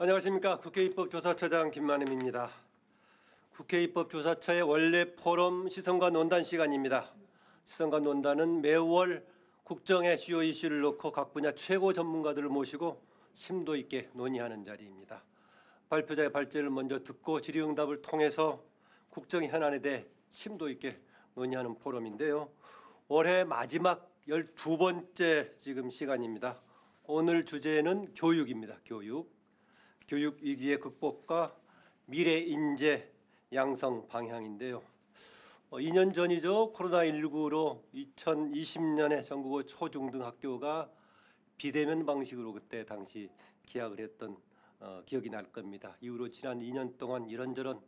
안녕하십니까. 국회 입법조사처장 김만음입니다. 국회 입법조사처의 원래 포럼 시선과 논단 시간입니다. 시선과 논단은 매월 국정의 주요 이슈를 놓고 각 분야 최고 전문가들을 모시고 심도 있게 논의하는 자리입니다. 발표자의 발제를 먼저 듣고 질의응답을 통해서 국정 현안에 대해 심도 있게 논의하는 포럼인데요. 올해 마지막 12번째 지금 시간입니다. 오늘 주제는 교육입니다. 교육 위기의 극복과 미래 인재 양성 방향인데요. 2년 전이죠. 코로나19로 2020년에 전국의 초중등학교가 비대면 방식으로 그때 당시 기약을 했던 기억이 날 겁니다. 이후로 지난 2년 동안 이런저런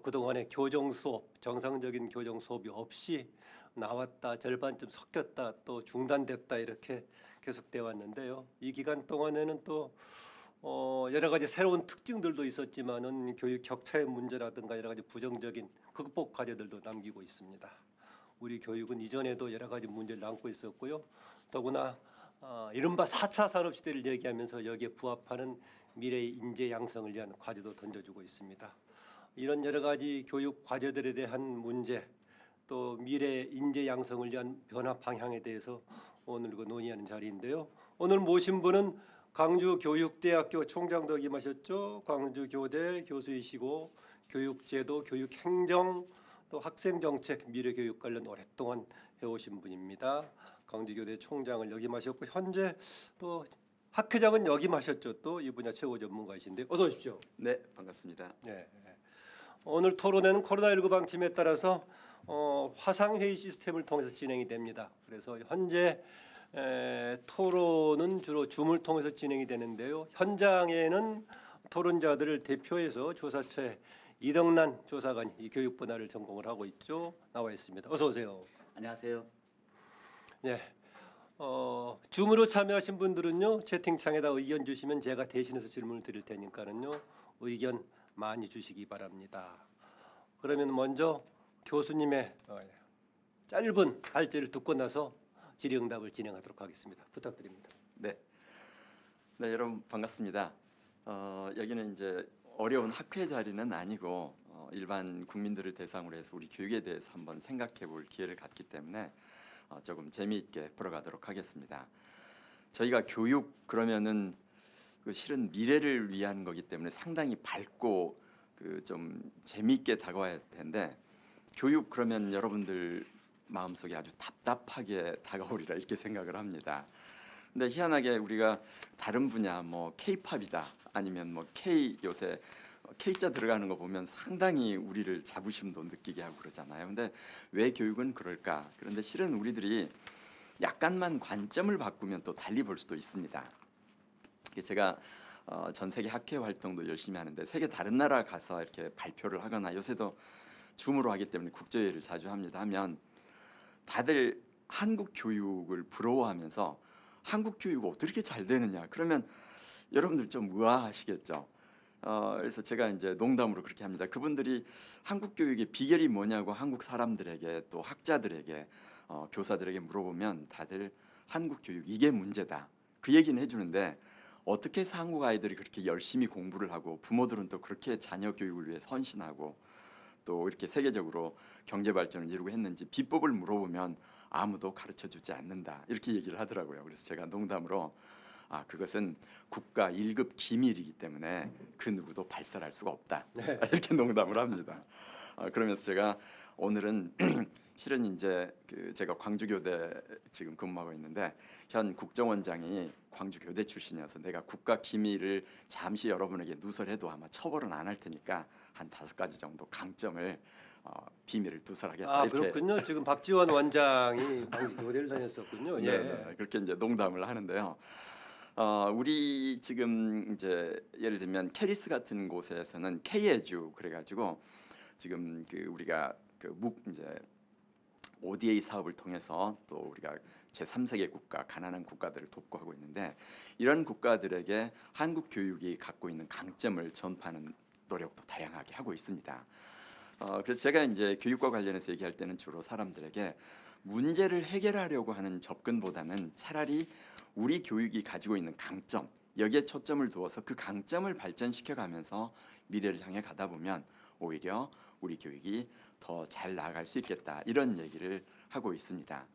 그동안의 교정 수업, 정상적인 교정 수업이 없이 나왔다, 절반쯤 섞였다, 또 중단됐다 이렇게 계속되어 왔는데요. 이 기간 동안에는 또 여러 가지 새로운 특징들도 있었지만은 교육 격차의 문제라든가 여러 가지 부정적인 극복 과제들도 남기고 있습니다. 우리 교육은 이전에도 여러 가지 문제를 안고 있었고요. 더구나 이른바 4차 산업시대를 얘기하면서 여기에 부합하는 미래의 인재 양성을 위한 과제도 던져주고 있습니다. 이런 여러 가지 교육 과제들에 대한 문제 또 미래 인재 양성을 위한 변화 방향에 대해서 오늘 논의하는 자리인데요. 오늘 모신 분은 광주교육대학교 총장도 임하셨죠. 광주교대 교수이시고 교육제도, 교육행정, 또 학생정책, 미래교육 관련 오랫동안 해오신 분입니다. 광주교대 총장을 역임하셨고 현재 또 학회장은 역임하셨죠. 또 이 분야 최고 전문가이신데 어서 오십시오. 네, 반갑습니다. 네. 오늘 토론회는 코로나19 방침에 따라서 화상회의 시스템을 통해서 진행이 됩니다. 그래서 현재 토론은 주로 줌을 통해서 진행이 되는데요. 현장에는 토론자들을 대표해서 조사처의 이덕란 조사관이 이 교육 분야를 전공을 하고 있죠. 나와 있습니다. 어서 오세요. 안녕하세요. 네. 줌으로 참여하신 분들은요. 채팅창에다 의견 주시면 제가 대신해서 질문을 드릴 테니까는요. 의견 많이 주시기 바랍니다. 그러면 먼저 교수님의 짧은 발제를 듣고 나서 질의응답을 진행하도록 하겠습니다. 부탁드립니다. 네, 여러분 반갑습니다. 여기는 이제 어려운 학회 자리는 아니고 일반 국민들을 대상으로 해서 우리 교육에 대해서 한번 생각해볼 기회를 갖기 때문에 조금 재미있게 풀어가도록 하겠습니다. 저희가 교육 그러면은 실은 미래를 위한 거기 때문에 상당히 밝고 좀 재미있게 다가와야 할 텐데 교육 그러면 여러분들 마음속에 아주 답답하게 다가오리라 이렇게 생각을 합니다. 근데 희한하게 우리가 다른 분야 뭐 K-팝이다 아니면 뭐 K 요새 K자 들어가는 거 보면 상당히 우리를 자부심도 느끼게 하고 그러잖아요. 근데 왜 교육은 그럴까? 그런데 실은 우리들이 약간만 관점을 바꾸면 또 달리 볼 수도 있습니다. 제가 전 세계 학회 활동도 열심히 하는데 세계 다른 나라 가서 이렇게 발표를 하거나 요새도 줌으로 하기 때문에 국제회의를 자주 합니다. 하면 다들 한국 교육을 부러워하면서 한국 교육 어떻게 잘 되느냐 그러면 여러분들 좀 의아하시겠죠. 그래서 제가 이제 농담으로 그렇게 합니다. 그분들이 한국 교육의 비결이 뭐냐고 한국 사람들에게 또 학자들에게 교사들에게 물어보면 다들 한국 교육 이게 문제다 그 얘기는 해주는데 어떻게 해서 한국 아이들이 그렇게 열심히 공부를 하고 부모들은 또 그렇게 자녀 교육을 위해 헌신하고 또 이렇게 세계적으로 경제 발전을 이루고 했는지 비법을 물어보면 아무도 가르쳐주지 않는다 이렇게 얘기를 하더라고요. 그래서 제가 농담으로 그것은 국가 1급 기밀이기 때문에 그 누구도 발설할 수가 없다 이렇게 농담을 합니다. 그러면서 제가 오늘은 실은 이제 제가 광주교대 지금 근무하고 있는데 현 국정원장이 광주교대 출신이어서 내가 국가 기밀을 잠시 여러분에게 누설해도 아마 처벌은 안 할 테니까 한 5가지 정도 강점을 비밀을 누설하겠다. 이렇게. 그렇군요. 지금 박지원 원장이 광주교대를 다녔었군요. 네, 그렇게 이제 농담을 하는데요. 우리 지금 이제 예를 들면 캐리스 같은 곳에서는 K-에듀 그래가지고 지금 우리가 이제 ODA 사업을 통해서 또 우리가 제3세계 국가, 가난한 국가들을 돕고 하고 있는데 이런 국가들에게 한국 교육이 갖고 있는 강점을 전파하는 노력도 다양하게 하고 있습니다. 그래서 제가 이제 교육과 관련해서 얘기할 때는 주로 사람들에게 문제를 해결하려고 하는 접근보다는 차라리 우리 교육이 가지고 있는 강점 여기에 초점을 두어서 그 강점을 발전시켜가면서 미래를 향해 가다 보면 오히려 우리 교육이 더 잘 나아갈 수 있겠다, 이런 얘기를 하고 있습니다.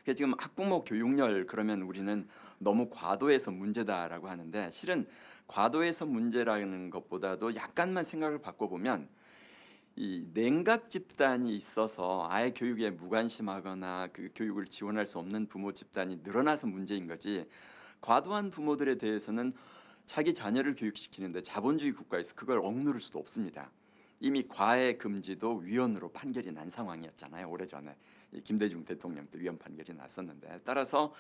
그래서 지금 학부모 교육열 그러면 우리는 너무 과도해서 문제다라고 하는데, 실은 과도해서 문제라는 것보다도 약간만 생각을 바꿔보면 이 냉각 집단이 있어서 아예 교육에 무관심하거나 그 교육을 지원할 수 없는 부모 집단이 늘어나서 문제인 거지, 과도한 부모들에 대해서는 자기 자녀를 교육시키는데 자본주의 국가에서 그걸 억누를 수도 없습니다. 이미 과외 금지도 위헌으로 판결이 난 상황이었잖아요. 오래전에 이 김대중 대통령 때 위헌 판결이 났었는데, 따라서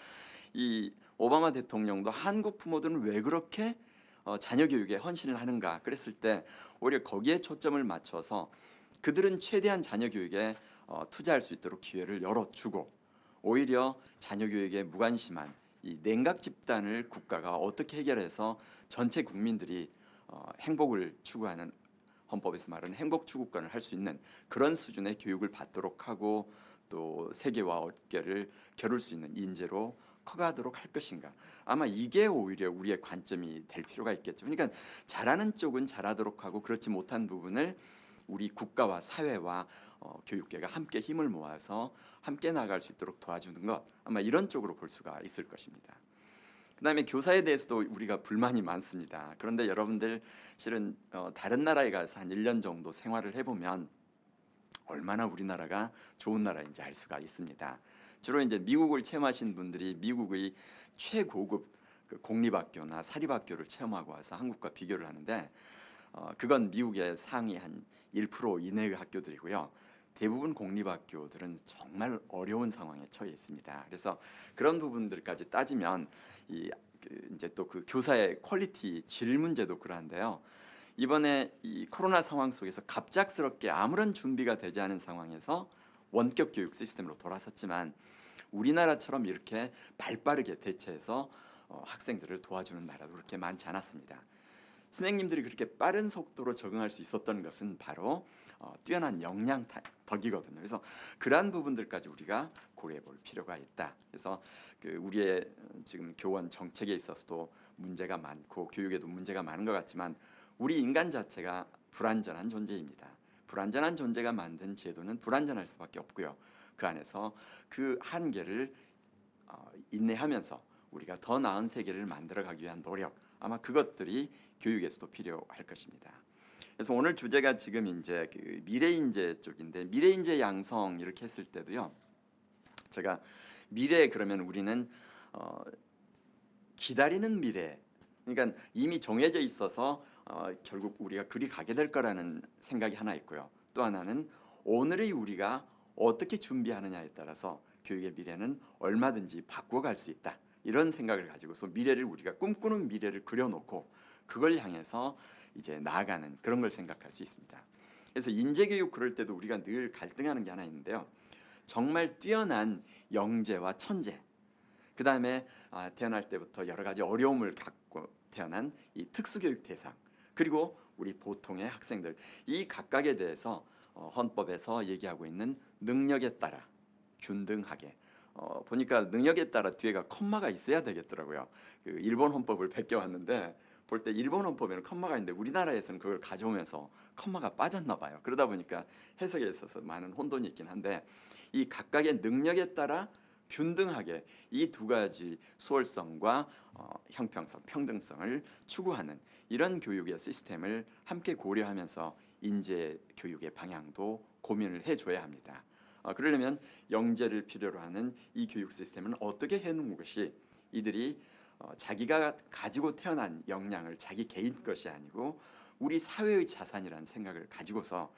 이 오바마 대통령도 한국 부모들은 왜 그렇게 자녀 교육에 헌신을 하는가 그랬을 때 오히려 거기에 초점을 맞춰서 그들은 최대한 자녀 교육에 투자할 수 있도록 기회를 열어주고, 오히려 자녀 교육에 무관심한 이 냉각 집단을 국가가 어떻게 해결해서 전체 국민들이 행복을 추구하는, 헌법에서 말하는 행복 추구권을 할 수 있는 그런 수준의 교육을 받도록 하고, 또 세계와 어깨를 겨룰 수 있는 인재로 커가도록 할 것인가. 아마 이게 오히려 우리의 관점이 될 필요가 있겠죠. 그러니까 잘하는 쪽은 잘하도록 하고, 그렇지 못한 부분을 우리 국가와 사회와 교육계가 함께 힘을 모아서 함께 나아갈 수 있도록 도와주는 것, 아마 이런 쪽으로 볼 수가 있을 것입니다. 그다음에 교사에 대해서도 우리가 불만이 많습니다. 그런데 여러분들 실은 다른 나라에 가서 한 1년 정도 생활을 해보면 얼마나 우리나라가 좋은 나라인지 알 수가 있습니다. 주로 이제 미국을 체험하신 분들이 미국의 최고급 그 공립학교나 사립학교를 체험하고 와서 한국과 비교를 하는데, 그건 미국의 상위 한 1% 이내의 학교들이고요. 대부분 공립학교들은 정말 어려운 상황에 처해 있습니다. 그래서 그런 부분들까지 따지면 이제 또 그 교사의 퀄리티 질 문제도 그러한데요. 이번에 이 코로나 상황 속에서 갑작스럽게 아무런 준비가 되지 않은 상황에서 원격 교육 시스템으로 돌아섰지만, 우리나라처럼 이렇게 발빠르게 대처해서 학생들을 도와주는 나라도 그렇게 많지 않았습니다. 선생님들이 그렇게 빠른 속도로 적응할 수 있었던 것은 바로 뛰어난 역량 덕이거든요. 그래서 그러한 부분들까지 우리가 고려해 볼 필요가 있다. 그래서 그 우리의 지금 교원 정책에 있어서도 문제가 많고 교육에도 문제가 많은 것 같지만, 우리 인간 자체가 불완전한 존재입니다. 불완전한 존재가 만든 제도는 불완전할 수밖에 없고요. 그 안에서 그 한계를 인내하면서 우리가 더 나은 세계를 만들어가기 위한 노력, 아마 그것들이 교육에서도 필요할 것입니다. 그래서 오늘 주제가 지금 이제 그 미래인재 쪽인데, 미래인재 양성 이렇게 했을 때도요, 제가 미래 그러면 우리는 기다리는 미래, 그러니까 이미 정해져 있어서 결국 우리가 그리 가게 될 거라는 생각이 하나 있고요. 또 하나는 오늘의 우리가 어떻게 준비하느냐에 따라서 교육의 미래는 얼마든지 바꿔갈 수 있다, 이런 생각을 가지고서 미래를, 우리가 꿈꾸는 미래를 그려놓고 그걸 향해서 이제 나아가는 그런 걸 생각할 수 있습니다. 그래서 인재교육 그럴 때도 우리가 늘 갈등하는 게 하나 있는데요. 정말 뛰어난 영재와 천재, 그 다음에 태어날 때부터 여러 가지 어려움을 갖고 태어난 이 특수교육 대상, 그리고 우리 보통의 학생들, 이 각각에 대해서 헌법에서 얘기하고 있는 능력에 따라 균등하게, 보니까 능력에 따라 뒤에가 컴마가 있어야 되겠더라고요. 그 일본 헌법을 베껴왔는데 볼 때 일본 헌법에는 컴마가 있는데 우리나라에서는 그걸 가져오면서 컴마가 빠졌나 봐요. 그러다 보니까 해석에 있어서 많은 혼돈이 있긴 한데, 이 각각의 능력에 따라 균등하게 이 두 가지 수월성과 형평성, 평등성을 추구하는 이런 교육의 시스템을 함께 고려하면서 인재 교육의 방향도 고민을 해줘야 합니다. 그러려면 영재를 필요로 하는 이 교육 시스템은 어떻게 해놓은 것이 이들이 자기가 가지고 태어난 역량을 자기 개인 것이 아니고 우리 사회의 자산이라는 생각을 가지고서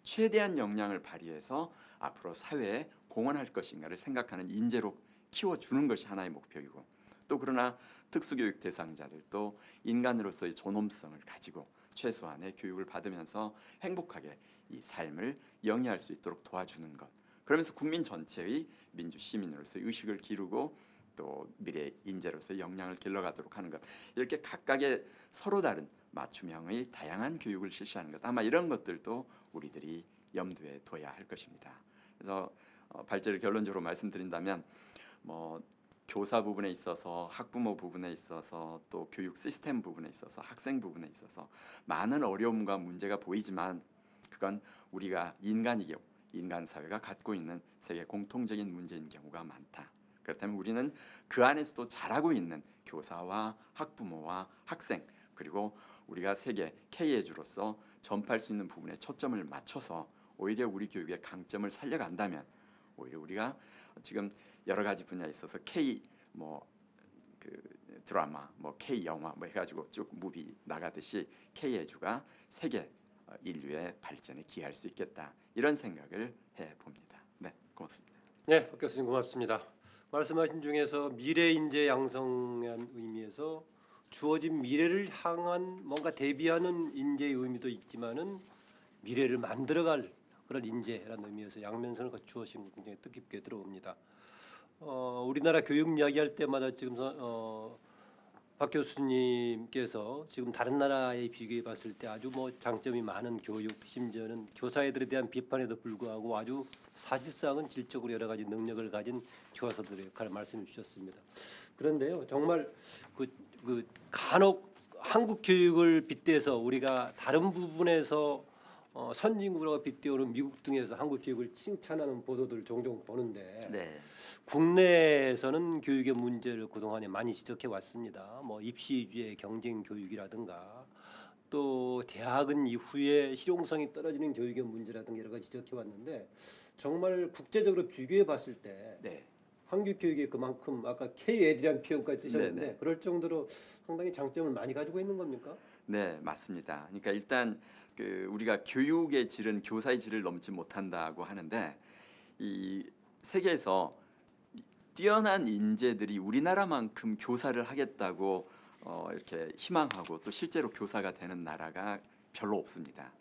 최대한 역량을 발휘해서 앞으로 사회에 공헌할 것인가를 생각하는 인재로 키워주는 것이 하나의 목표이고, 또 그러나 특수교육 대상자들도 인간으로서의 존엄성을 가지고 최소한의 교육을 받으면서 행복하게 이 삶을 영위할 수 있도록 도와주는 것, 그러면서 국민 전체의 민주 시민으로서의 의식을 기르고 또 미래 인재로서의 역량을 길러가도록 하는 것, 이렇게 각각의 서로 다른 맞춤형의 다양한 교육을 실시하는 것, 아마 이런 것들도 우리들이 염두에 둬야 할 것입니다. 그래서 발제를 결론적으로 말씀드린다면, 교사 부분에 있어서 학부모 부분에 있어서 또 교육 시스템 부분에 있어서 학생 부분에 있어서 많은 어려움과 문제가 보이지만 그건 우리가 인간이고 인간 사회가 갖고 있는 세계 공통적인 문제인 경우가 많다. 그렇다면 우리는 그 안에서도 잘하고 있는 교사와 학부모와 학생 그리고 우리가 세계 K에주로서 전파할 수 있는 부분에 초점을 맞춰서 오히려 우리 교육의 강점을 살려간다면 오히려 우리가 지금 여러 가지 분야에 있어서 K 드라마, K 영화 해가지고 쭉 무비 나가듯이 K 에주가 세계 인류의 발전에 기여할 수 있겠다 이런 생각을 해 봅니다. 네, 고맙습니다. 네, 박 교수님 고맙습니다. 말씀하신 중에서 미래 인재 양성한 의미에서 주어진 미래를 향한 뭔가 대비하는 인재의 의미도 있지만은 미래를 만들어갈 그런 인재라는 의미에서 양면선을 주어진 거 굉장히 뜻깊게 들어옵니다. 우리나라 교육 이야기할 때마다 지금 박 교수님께서 지금 다른 나라에 비교해 봤을 때 아주 장점이 많은 교육, 심지어는 교사애들에 대한 비판에도 불구하고 아주 사실상은 질적으로 여러 가지 능력을 가진 교사들의 역할을 말씀해 주셨습니다. 그런데요, 정말 간혹 한국 교육을 빗대서 우리가 다른 부분에서 선진국으로 빗대오는 미국 등에서 한국 교육을 칭찬하는 보도들을 종종 보는데 네. 국내에서는 교육의 문제를 그동안에 많이 지적해 왔습니다. 입시 위주의 경쟁 교육이라든가 또 대학은 이후에 실용성이 떨어지는 교육의 문제라든가 여러 가지 지적해 왔는데 정말 국제적으로 비교해 봤을 때 네. 한국 교육이 그만큼 아까 K-에듀라는 표현까지 쓰셨는데 네네. 그럴 정도로 상당히 장점을 많이 가지고 있는 겁니까? 네, 맞습니다. 그러니까 일단 우리가 교육의 질은 교사의 질을 넘지 못한다고 하는데 이 세계에서 뛰어난 인재들이 우리나라만큼 교사를 하겠다고 이렇게 희망하고 또 실제로 교사가 되는 나라가 별로 없습니다.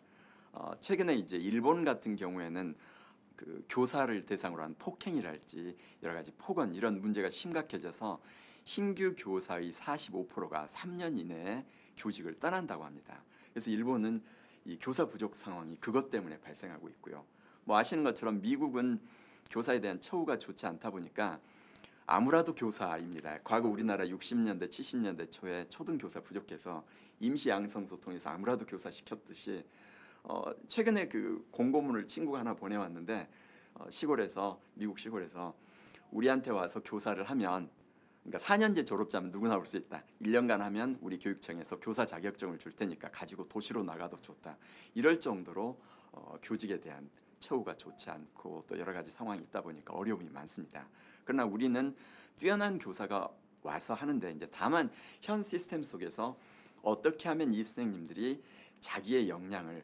최근에 이제 일본 같은 경우에는 교사를 대상으로 한 폭행이랄지 여러 가지 폭언 이런 문제가 심각해져서 신규 교사의 45%가 3년 이내에 교직을 떠난다고 합니다. 그래서 일본은 이 교사 부족 상황이 그것 때문에 발생하고 있고요. 아시는 것처럼 미국은 교사에 대한 처우가 좋지 않다 보니까 아무라도 교사입니다. 과거 우리나라 60년대, 70년대 초에 초등교사 부족해서 임시 양성소 통해서 아무라도 교사 시켰듯이 최근에 공고문을 친구가 하나 보내왔는데 시골에서 미국 시골에서 우리한테 와서 교사를 하면 그러니까 4년제 졸업자면 누구나 올 수 있다. 1년간 하면 우리 교육청에서 교사 자격증을 줄 테니까 가지고 도시로 나가도 좋다. 이럴 정도로 교직에 대한 처우가 좋지 않고 또 여러 가지 상황이 있다 보니까 어려움이 많습니다. 그러나 우리는 뛰어난 교사가 와서 하는데 이제 다만 현 시스템 속에서 어떻게 하면 이 선생님들이 자기의 역량을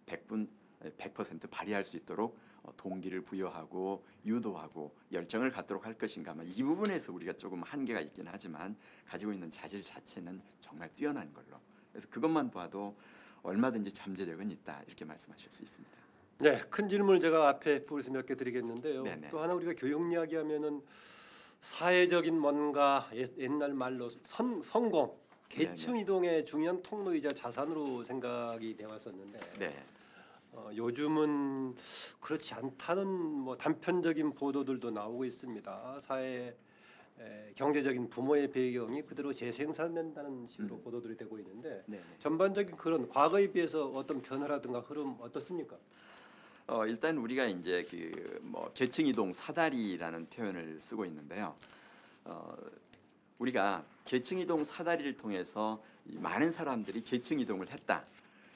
100% 발휘할 수 있도록 동기를 부여하고 유도하고 열정을 갖도록 할 것인가 이 부분에서 우리가 조금 한계가 있긴 하지만 가지고 있는 자질 자체는 정말 뛰어난 걸로 그래서 그것만 봐도 얼마든지 잠재력은 있다 이렇게 말씀하실 수 있습니다. 네, 큰 질문을 제가 앞에 부에서 몇 개 드리겠는데요. 네네. 또 하나 우리가 교육 이야기하면은 사회적인 뭔가 옛날 말로 성공, 계층 이동의 중요한 통로이자 자산으로 생각이 되어 왔었는데 네. 요즘은 그렇지 않다는 단편적인 보도들도 나오고 있습니다. 경제적인 부모의 배경이 그대로 재생산된다는 식으로 보도들이 되고 있는데 네네. 전반적인 그런 과거에 비해서 어떤 변화라든가 흐름 어떻습니까? 일단 우리가 이제 계층 이동 사다리라는 표현을 쓰고 있는데요. 우리가 계층 이동 사다리를 통해서 많은 사람들이 계층 이동을 했다.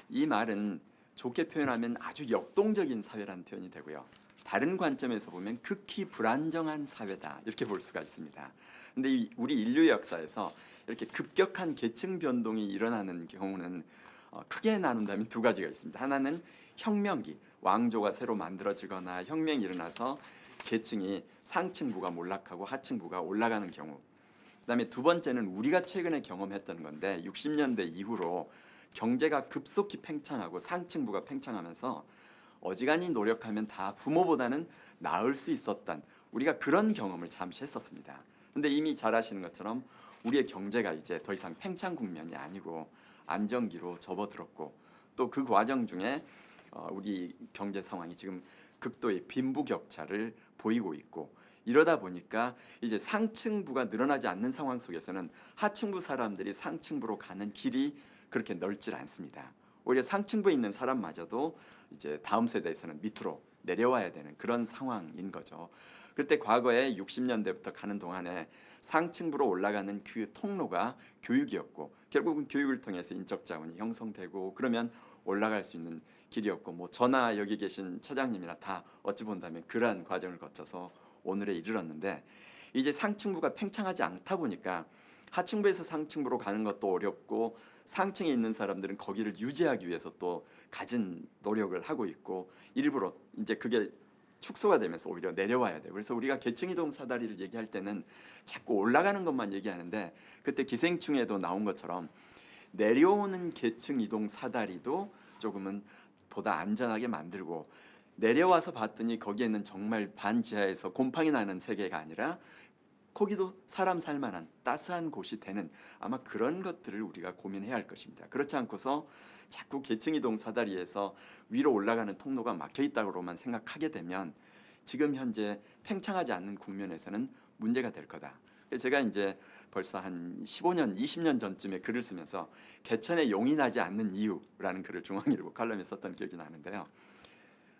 이 말은 좋게 표현하면 아주 역동적인 사회라는 표현이 되고요. 다른 관점에서 보면 극히 불안정한 사회다 이렇게 볼 수가 있습니다. 그런데 우리 인류 역사에서 이렇게 급격한 계층 변동이 일어나는 경우는 크게 나눈다면 두 가지가 있습니다. 하나는 혁명기, 왕조가 새로 만들어지거나 혁명이 일어나서 계층이 상층부가 몰락하고 하층부가 올라가는 경우. 그다음에 두 번째는 우리가 최근에 경험했던 건데 60년대 이후로 경제가 급속히 팽창하고 상층부가 팽창하면서 어지간히 노력하면 다 부모보다는 나을 수 있었던 우리가 그런 경험을 잠시 했었습니다. 그런데 이미 잘 아시는 것처럼 우리의 경제가 이제 더 이상 팽창 국면이 아니고 안정기로 접어들었고 또 그 과정 중에 우리 경제 상황이 지금 극도의 빈부격차를 보이고 있고 이러다 보니까 이제 상층부가 늘어나지 않는 상황 속에서는 하층부 사람들이 상층부로 가는 길이 그렇게 넓질 않습니다. 오히려 상층부에 있는 사람마저도 이제 다음 세대에서는 밑으로 내려와야 되는 그런 상황인 거죠. 그때 과거에 60년대부터 가는 동안에 상층부로 올라가는 그 통로가 교육이었고, 결국은 교육을 통해서 인적 자원이 형성되고, 그러면 올라갈 수 있는 길이었고, 뭐 저나 여기 계신 처장님이나 다 어찌 본다면 그러한 과정을 거쳐서 오늘에 이르렀는데, 이제 상층부가 팽창하지 않다 보니까 하층부에서 상층부로 가는 것도 어렵고, 상층에 있는 사람들은 거기를 유지하기 위해서 또 갖은 노력을 하고 있고, 일부러 이제 그게 축소가 되면서 오히려 내려와야 돼요. 그래서 우리가 계층 이동 사다리를 얘기할 때는 자꾸 올라가는 것만 얘기하는데, 그때 기생충에도 나온 것처럼 내려오는 계층 이동 사다리도 조금은 보다 안전하게 만들고, 내려와서 봤더니 거기에는 정말 반지하에서 곰팡이 나는 세계가 아니라 거기도 사람 살만한 따스한 곳이 되는, 아마 그런 것들을 우리가 고민해야 할 것입니다. 그렇지 않고서 자꾸 계층 이동 사다리에서 위로 올라가는 통로가 막혀 있다고만 생각하게 되면 지금 현재 팽창하지 않는 국면에서는 문제가 될 거다. 그래서 제가 이제 벌써 한 15년, 20년 전쯤에 글을 쓰면서 개천에 용이 나지 않는 이유라는 글을 중앙일보 칼럼에 썼던 기억이 나는데요.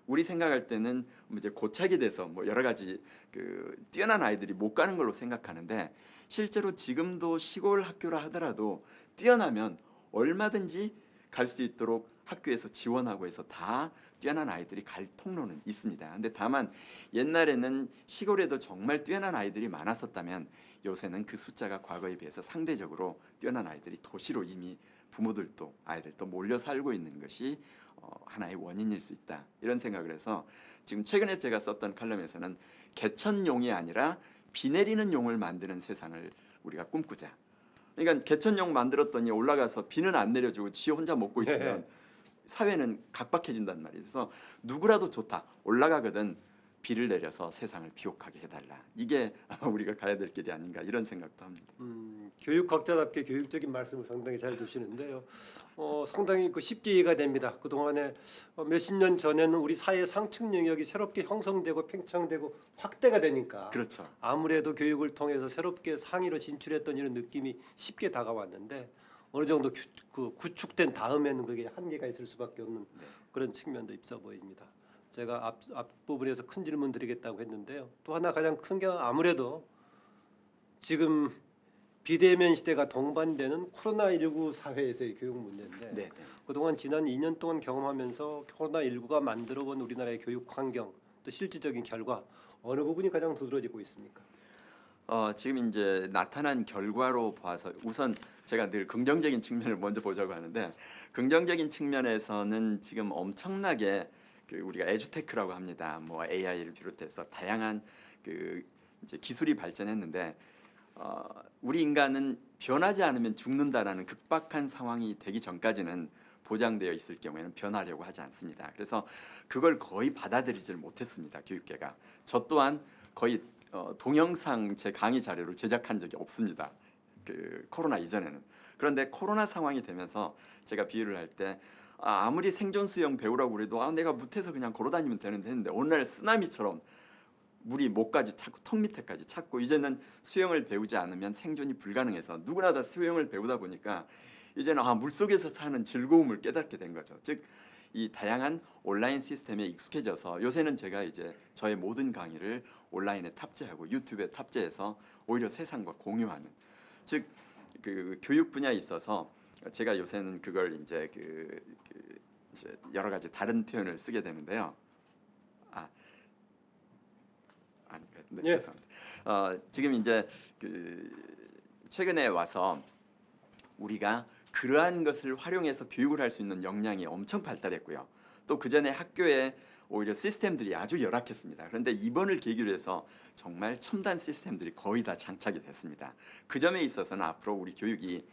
우리 생각할 때는 이제 고착이 돼서 뭐 여러 가지 그 뛰어난 아이들이 못 가는 걸로 생각하는데, 실제로 지금도 시골 학교라 하더라도 뛰어나면 얼마든지 갈 수 있도록 학교에서 지원하고 해서 다 뛰어난 아이들이 갈 통로는 있습니다. 근데 다만 옛날에는 시골에도 정말 뛰어난 아이들이 많았었다면 요새는 그 숫자가 과거에 비해서 상대적으로 뛰어난 아이들이 도시로 이미 부모들도 아이들도 몰려 살고 있는 것이 하나의 원인일 수 있다, 이런 생각을 해서 지금 최근에 제가 썼던 칼럼에서는 개천용이 아니라 비 내리는 용을 만드는 세상을 우리가 꿈꾸자. 그러니까 개천용 만들었더니 올라가서 비는 안 내려주고 지 혼자 먹고 있으면 네. 사회는 각박해진단 말이에요. 그래서 누구라도 좋다, 올라가거든 비를 내려서 세상을 비옥하게 해달라. 이게 아마 우리가 가야 될 길이 아닌가, 이런 생각도 합니다. 교육학자답게 교육적인 말씀을 상당히 잘 주시는데요. 상당히 쉽게 이해가 됩니다. 그동안에 몇십 년 전에는 우리 사회 상층 영역이 새롭게 형성되고 팽창되고 확대가 되니까 그렇죠. 아무래도 교육을 통해서 새롭게 상위로 진출했던 이런 느낌이 쉽게 다가왔는데, 어느 정도 구축된 다음에는 그게 한계가 있을 수밖에 없는 그런 측면도 있어 보입니다. 제가 앞부분에서 큰 질문 드리겠다고 했는데요. 또 하나 가장 큰 게 아무래도 지금 비대면 시대가 동반되는 코로나19 사회에서의 교육 문제인데, 네. 그동안 지난 2년 동안 경험하면서 코로나19가 만들어본 우리나라의 교육 환경, 또 실질적인 결과 어느 부분이 가장 두드러지고 있습니까? 지금 이제 나타난 결과로 봐서 우선 제가 늘 긍정적인 측면을 먼저 보자고 하는데, 긍정적인 측면에서는 지금 엄청나게 그 우리가 에듀테크라고 합니다. 뭐 AI를 비롯해서 다양한 그 이제 기술이 발전했는데, 우리 인간은 변하지 않으면 죽는다라는 극박한 상황이 되기 전까지는 보장되어 있을 경우에는 변하려고 하지 않습니다. 그래서 그걸 거의 받아들이질 못했습니다, 교육계가. 저 또한 거의 동영상 제 강의 자료를 제작한 적이 없습니다, 그 코로나 이전에는. 그런데 코로나 상황이 되면서 제가 비유를 할 때 아무리 생존 수영 배우라고 그래도 내가 못해서 그냥 걸어다니면 되는데 했는데, 오늘 쓰나미처럼 물이 목까지 찼고 턱 밑에까지 찼고, 이제는 수영을 배우지 않으면 생존이 불가능해서 누구나 다 수영을 배우다 보니까 이제는 물속에서 사는 즐거움을 깨닫게 된 거죠. 즉 이 다양한 온라인 시스템에 익숙해져서 요새는 제가 이제 저의 모든 강의를 온라인에 탑재하고 유튜브에 탑재해서 오히려 세상과 공유하는, 즉 그 교육 분야에 있어서 제가 요새는 그걸 이제 이제 여러 가지 다른 표현을 쓰게 되는데요. 네, 예. 죄송합니다. 지금 이제 최근에 와서 우리가 그러한 것을 활용해서 교육을 할 수 있는 역량이 엄청 발달했고요. 또 그 전에 학교에 오히려 시스템들이 아주 열악했습니다. 그런데 이번을 계기로 해서 정말 첨단 시스템들이 거의 다 장착이 됐습니다. 그 점에 있어서는 앞으로 우리 교육이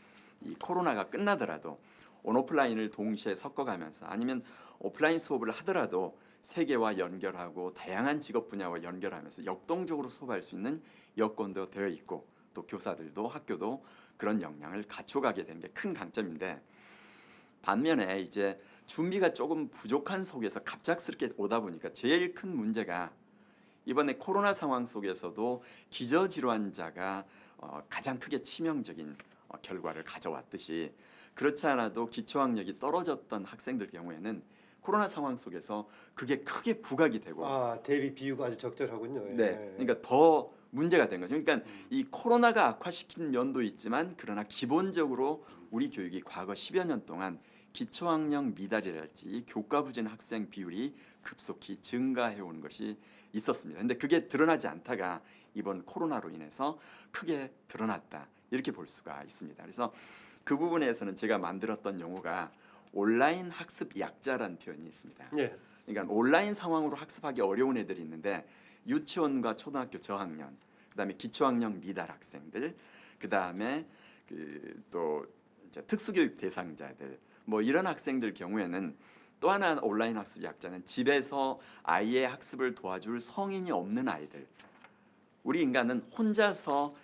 이 코로나가 끝나더라도 온오프라인을 동시에 섞어가면서, 아니면 오프라인 수업을 하더라도 세계와 연결하고 다양한 직업 분야와 연결하면서 역동적으로 수업할 수 있는 여건도 되어 있고, 또 교사들도 학교도 그런 역량을 갖춰가게 된 게 큰 강점인데, 반면에 이제 준비가 조금 부족한 속에서 갑작스럽게 오다 보니까 제일 큰 문제가 이번에 코로나 상황 속에서도 기저질환자가 가장 크게 치명적인 결과를 가져왔듯이 그렇지 않아도 기초학력이 떨어졌던 학생들 경우에는 코로나 상황 속에서 그게 크게 부각이 되고 대비 비유가 아주 적절하군요. 예. 네, 그러니까 더 문제가 된 거죠. 그러니까 이 코로나가 악화시킨 면도 있지만 그러나 기본적으로 우리 교육이 과거 10여 년 동안 기초학력 미달이랄지 교과 부진 학생 비율이 급속히 증가해 오는 것이 있었습니다. 근데 그게 드러나지 않다가 이번 코로나로 인해서 크게 드러났다. 이렇게 볼 수가 있습니다. 그래서 그 부분에서는 제가 만들었던 용어가 온라인 학습 약자라는 표현이 있습니다. 예. 그러니까 온라인 상황으로 학습하기 어려운 애들이 있는데 유치원과 초등학교 저학년, 그다음에 기초학력 미달 학생들, 그다음에 또 특수교육 대상자들 뭐 이런 학생들 경우에는 또 하나 온라인 학습 약자는 집에서 아이의 학습을 도와줄 성인이 없는 아이들. 우리 인간은 혼자서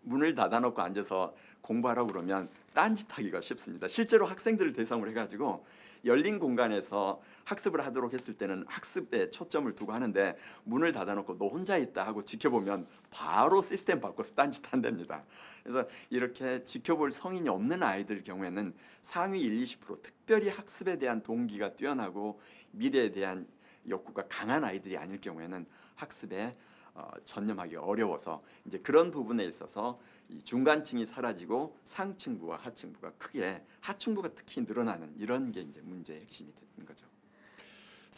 문을 닫아놓고 앉아서 공부하라고 그러면 딴짓하기가 쉽습니다. 실제로 학생들을 대상으로 해가지고 열린 공간에서 학습을 하도록 했을 때는 학습에 초점을 두고 하는데 문을 닫아놓고 너 혼자 있다 하고 지켜보면 바로 시스템 바꿔서 딴짓한답니다. 그래서 이렇게 지켜볼 성인이 없는 아이들 경우에는 상위 1-20% 특별히 학습에 대한 동기가 뛰어나고 미래에 대한 욕구가 강한 아이들이 아닐 경우에는 학습에 전념하기 어려워서 이제 그런 부분에 있어서 이 중간층이 사라지고 상층부와 하층부가 크게 하층부가 특히 늘어나는 이런 게 이제 문제의 핵심이 되는 거죠.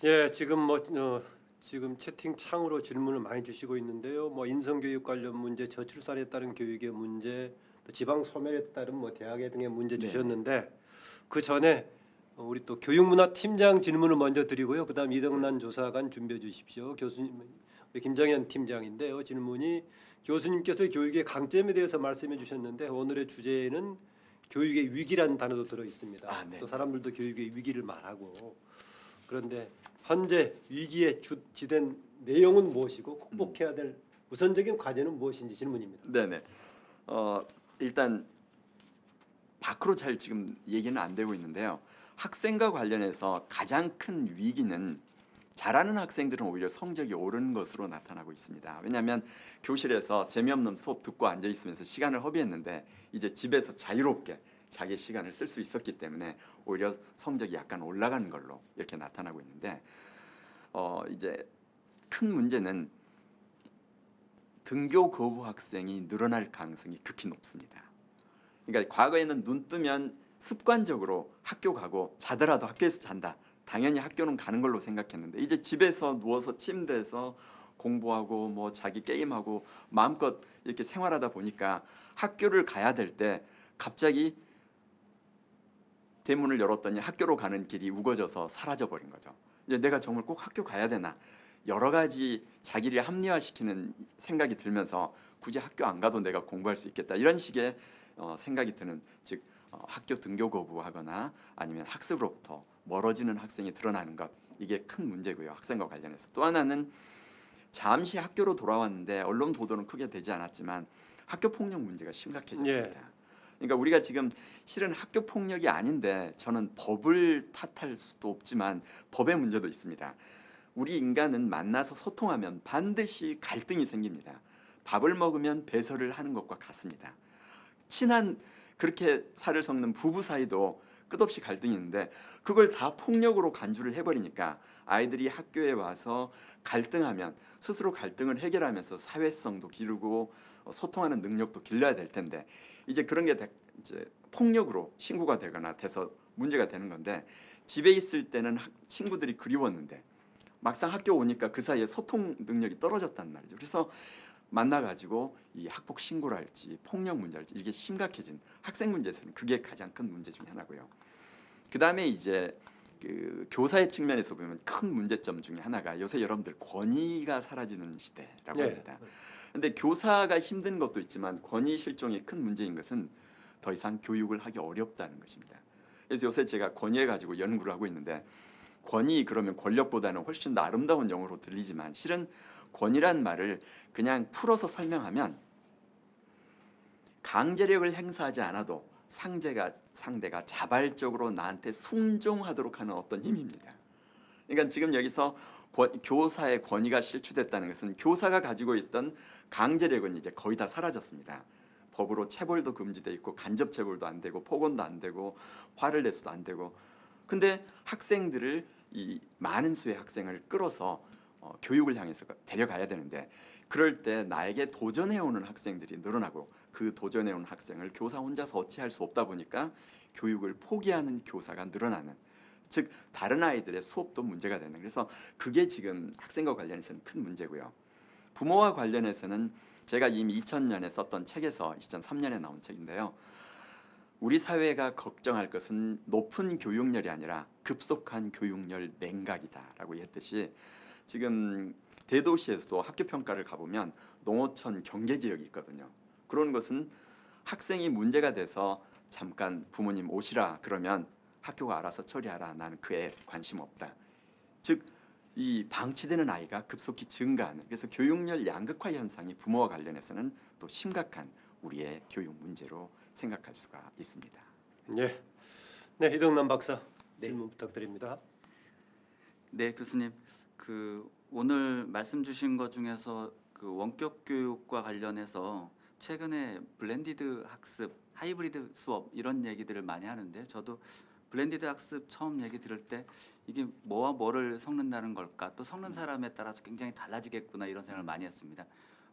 예, 지금 채팅창으로 질문을 많이 주시고 있는데요. 뭐 인성교육 관련 문제, 저출산에 따른 교육의 문제, 또 지방 소멸에 따른 뭐 대학의 등의 문제 네. 주셨는데 그 전에 우리 또 교육문화팀장 질문을 먼저 드리고요. 그다음 이덕란 조사관 준비해 주십시오. 교수님 김정현 팀장인데요. 질문이 교수님께서 교육의 강점에 대해서 말씀해 주셨는데 오늘의 주제는 교육의 위기라는 단어도 들어 있습니다. 네. 또 사람들도 교육의 위기를 말하고 그런데 현재 위기에 지된 내용은 무엇이고 극복해야 될 우선적인 과제는 무엇인지 질문입니다. 네네. 일단 밖으로 잘 지금 얘기는 안 되고 있는데요. 학생과 관련해서 가장 큰 위기는 잘하는 학생들은 오히려 성적이 오르는 것으로 나타나고 있습니다. 왜냐하면 교실에서 재미없는 수업 듣고 앉아 있으면서 시간을 허비했는데 이제 집에서 자유롭게 자기 시간을 쓸 수 있었기 때문에 오히려 성적이 약간 올라가는 걸로 이렇게 나타나고 있는데 이제 큰 문제는 등교 거부 학생이 늘어날 가능성이 극히 높습니다. 그러니까 과거에는 눈 뜨면 습관적으로 학교 가고 자더라도 학교에서 잔다. 당연히 학교는 가는 걸로 생각했는데 이제 집에서 누워서 침대에서 공부하고 뭐 자기 게임하고 마음껏 이렇게 생활하다 보니까 학교를 가야 될 때 갑자기 대문을 열었더니 학교로 가는 길이 우거져서 사라져 버린 거죠. 이제 내가 정말 꼭 학교 가야 되나? 여러 가지 자기를 합리화시키는 생각이 들면서 굳이 학교 안 가도 내가 공부할 수 있겠다 이런 식의 생각이 드는 즉 학교 등교 거부하거나 아니면 학습으로부터 멀어지는 학생이 드러나는 것 이게 큰 문제고요. 학생과 관련해서 또 하나는 잠시 학교로 돌아왔는데 언론 보도는 크게 되지 않았지만 학교 폭력 문제가 심각해졌습니다. 예. 그러니까 우리가 지금 실은 학교 폭력이 아닌데 저는 법을 탓할 수도 없지만 법의 문제도 있습니다. 우리 인간은 만나서 소통하면 반드시 갈등이 생깁니다. 밥을 먹으면 배설을 하는 것과 같습니다. 친한 그렇게 살을 섞는 부부 사이도 끝없이 갈등이 있는데 그걸 다 폭력으로 간주를 해버리니까 아이들이 학교에 와서 갈등하면 스스로 갈등을 해결하면서 사회성도 기르고 소통하는 능력도 길러야 될 텐데 이제 그런 게 이제 폭력으로 신고가 되거나 돼서 문제가 되는 건데 집에 있을 때는 친구들이 그리웠는데 막상 학교 오니까 그 사이에 소통 능력이 떨어졌단 말이죠. 그래서 만나가지고 이 학폭 신고랄지 폭력 문제랄지 이게 심각해진 학생 문제에서는 그게 가장 큰 문제 중에 하나고요. 그 다음에 이제 그 교사의 측면에서 보면 큰 문제점 중에 하나가 요새 여러분들 권위가 사라지는 시대라고 합니다. 그런데 교사가 힘든 것도 있지만 권위 실종의 큰 문제인 것은 더 이상 교육을 하기 어렵다는 것입니다. 그래서 요새 제가 권위에 가지고 연구를 하고 있는데 권위 그러면 권력보다는 훨씬 더 아름다운 용어로 들리지만 실은 권위란 말을 그냥 풀어서 설명하면 강제력을 행사하지 않아도 상대가 자발적으로 나한테 순종하도록 하는 어떤 힘입니다. 그러니까 지금 여기서 교사의 권위가 실추됐다는 것은 교사가 가지고 있던 강제력은 이제 거의 다 사라졌습니다. 법으로 체벌도 금지돼 있고 간접 체벌도 안 되고 폭언도 안 되고 화를 내서도 안 되고. 근데 학생들을 이 많은 수의 학생을 끌어서 교육을 향해서 데려가야 되는데 그럴 때 나에게 도전해오는 학생들이 늘어나고 그 도전해오는 학생을 교사 혼자서 어찌할 수 없다 보니까 교육을 포기하는 교사가 늘어나는, 즉 다른 아이들의 수업도 문제가 되는, 그래서 그게 지금 학생과 관련해서는 큰 문제고요. 부모와 관련해서는 제가 이미 2000년에 썼던 책에서 2003년에 나온 책인데요. 우리 사회가 걱정할 것은 높은 교육열이 아니라 급속한 교육열 냉각이다라고 했듯이 지금 대도시에서도 학교 평가를 가보면 농어촌 경계 지역이 있거든요. 그런 것은 학생이 문제가 돼서 잠깐 부모님 오시라 그러면 학교가 알아서 처리하라, 나는 그에 관심 없다. 즉 이 방치되는 아이가 급속히 증가하는, 그래서 교육열 양극화 현상이 부모와 관련해서는 또 심각한 우리의 교육 문제로 생각할 수가 있습니다. 예. 네, 이동남 박사 네. 질문 부탁드립니다. 네, 교수님. 오늘 말씀 주신 것 중에서 원격 교육과 관련해서 최근에 블렌디드 학습, 하이브리드 수업 이런 얘기들을 많이 하는데 저도 블렌디드 학습 처음 얘기 들을 때 이게 뭐와 뭐를 섞는다는 걸까? 또 섞는 사람에 따라서 굉장히 달라지겠구나 이런 생각을 많이 했습니다.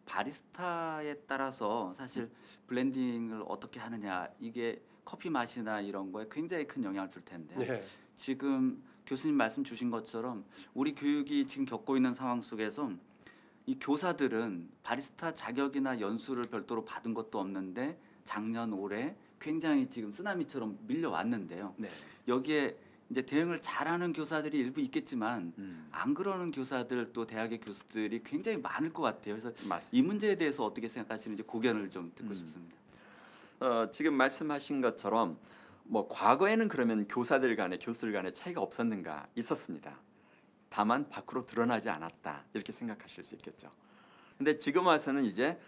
바리스타에 따라서 사실 블렌딩을 어떻게 하느냐 이게 커피 맛이나 이런 거에 굉장히 큰 영향을 줄 텐데 네. 지금 교수님 말씀 주신 것처럼 우리 교육이 지금 겪고 있는 상황 속에서 이 교사들은 바리스타 자격이나 연수를 별도로 받은 것도 없는데 작년 올해 굉장히 지금 쓰나미처럼 밀려왔는데요. 네. 여기에 이제 대응을 잘하는 교사들이 일부 있겠지만 음, 안 그러는 교사들 또 대학의 교수들이 굉장히 많을 것 같아요. 그래서 맞습니다. 이 문제에 대해서 어떻게 생각하시는지 고견을 좀 듣고 음. 싶습니다. 지금 말씀하신 것처럼 뭐 과거에는 그러면 교사들 간에 교수들 간에 차이가 없었는가? 있었습니다. 다만 밖으로 드러나지 않았다 이렇게 생각하실 수 있겠죠. 근데 지금 와서는 이제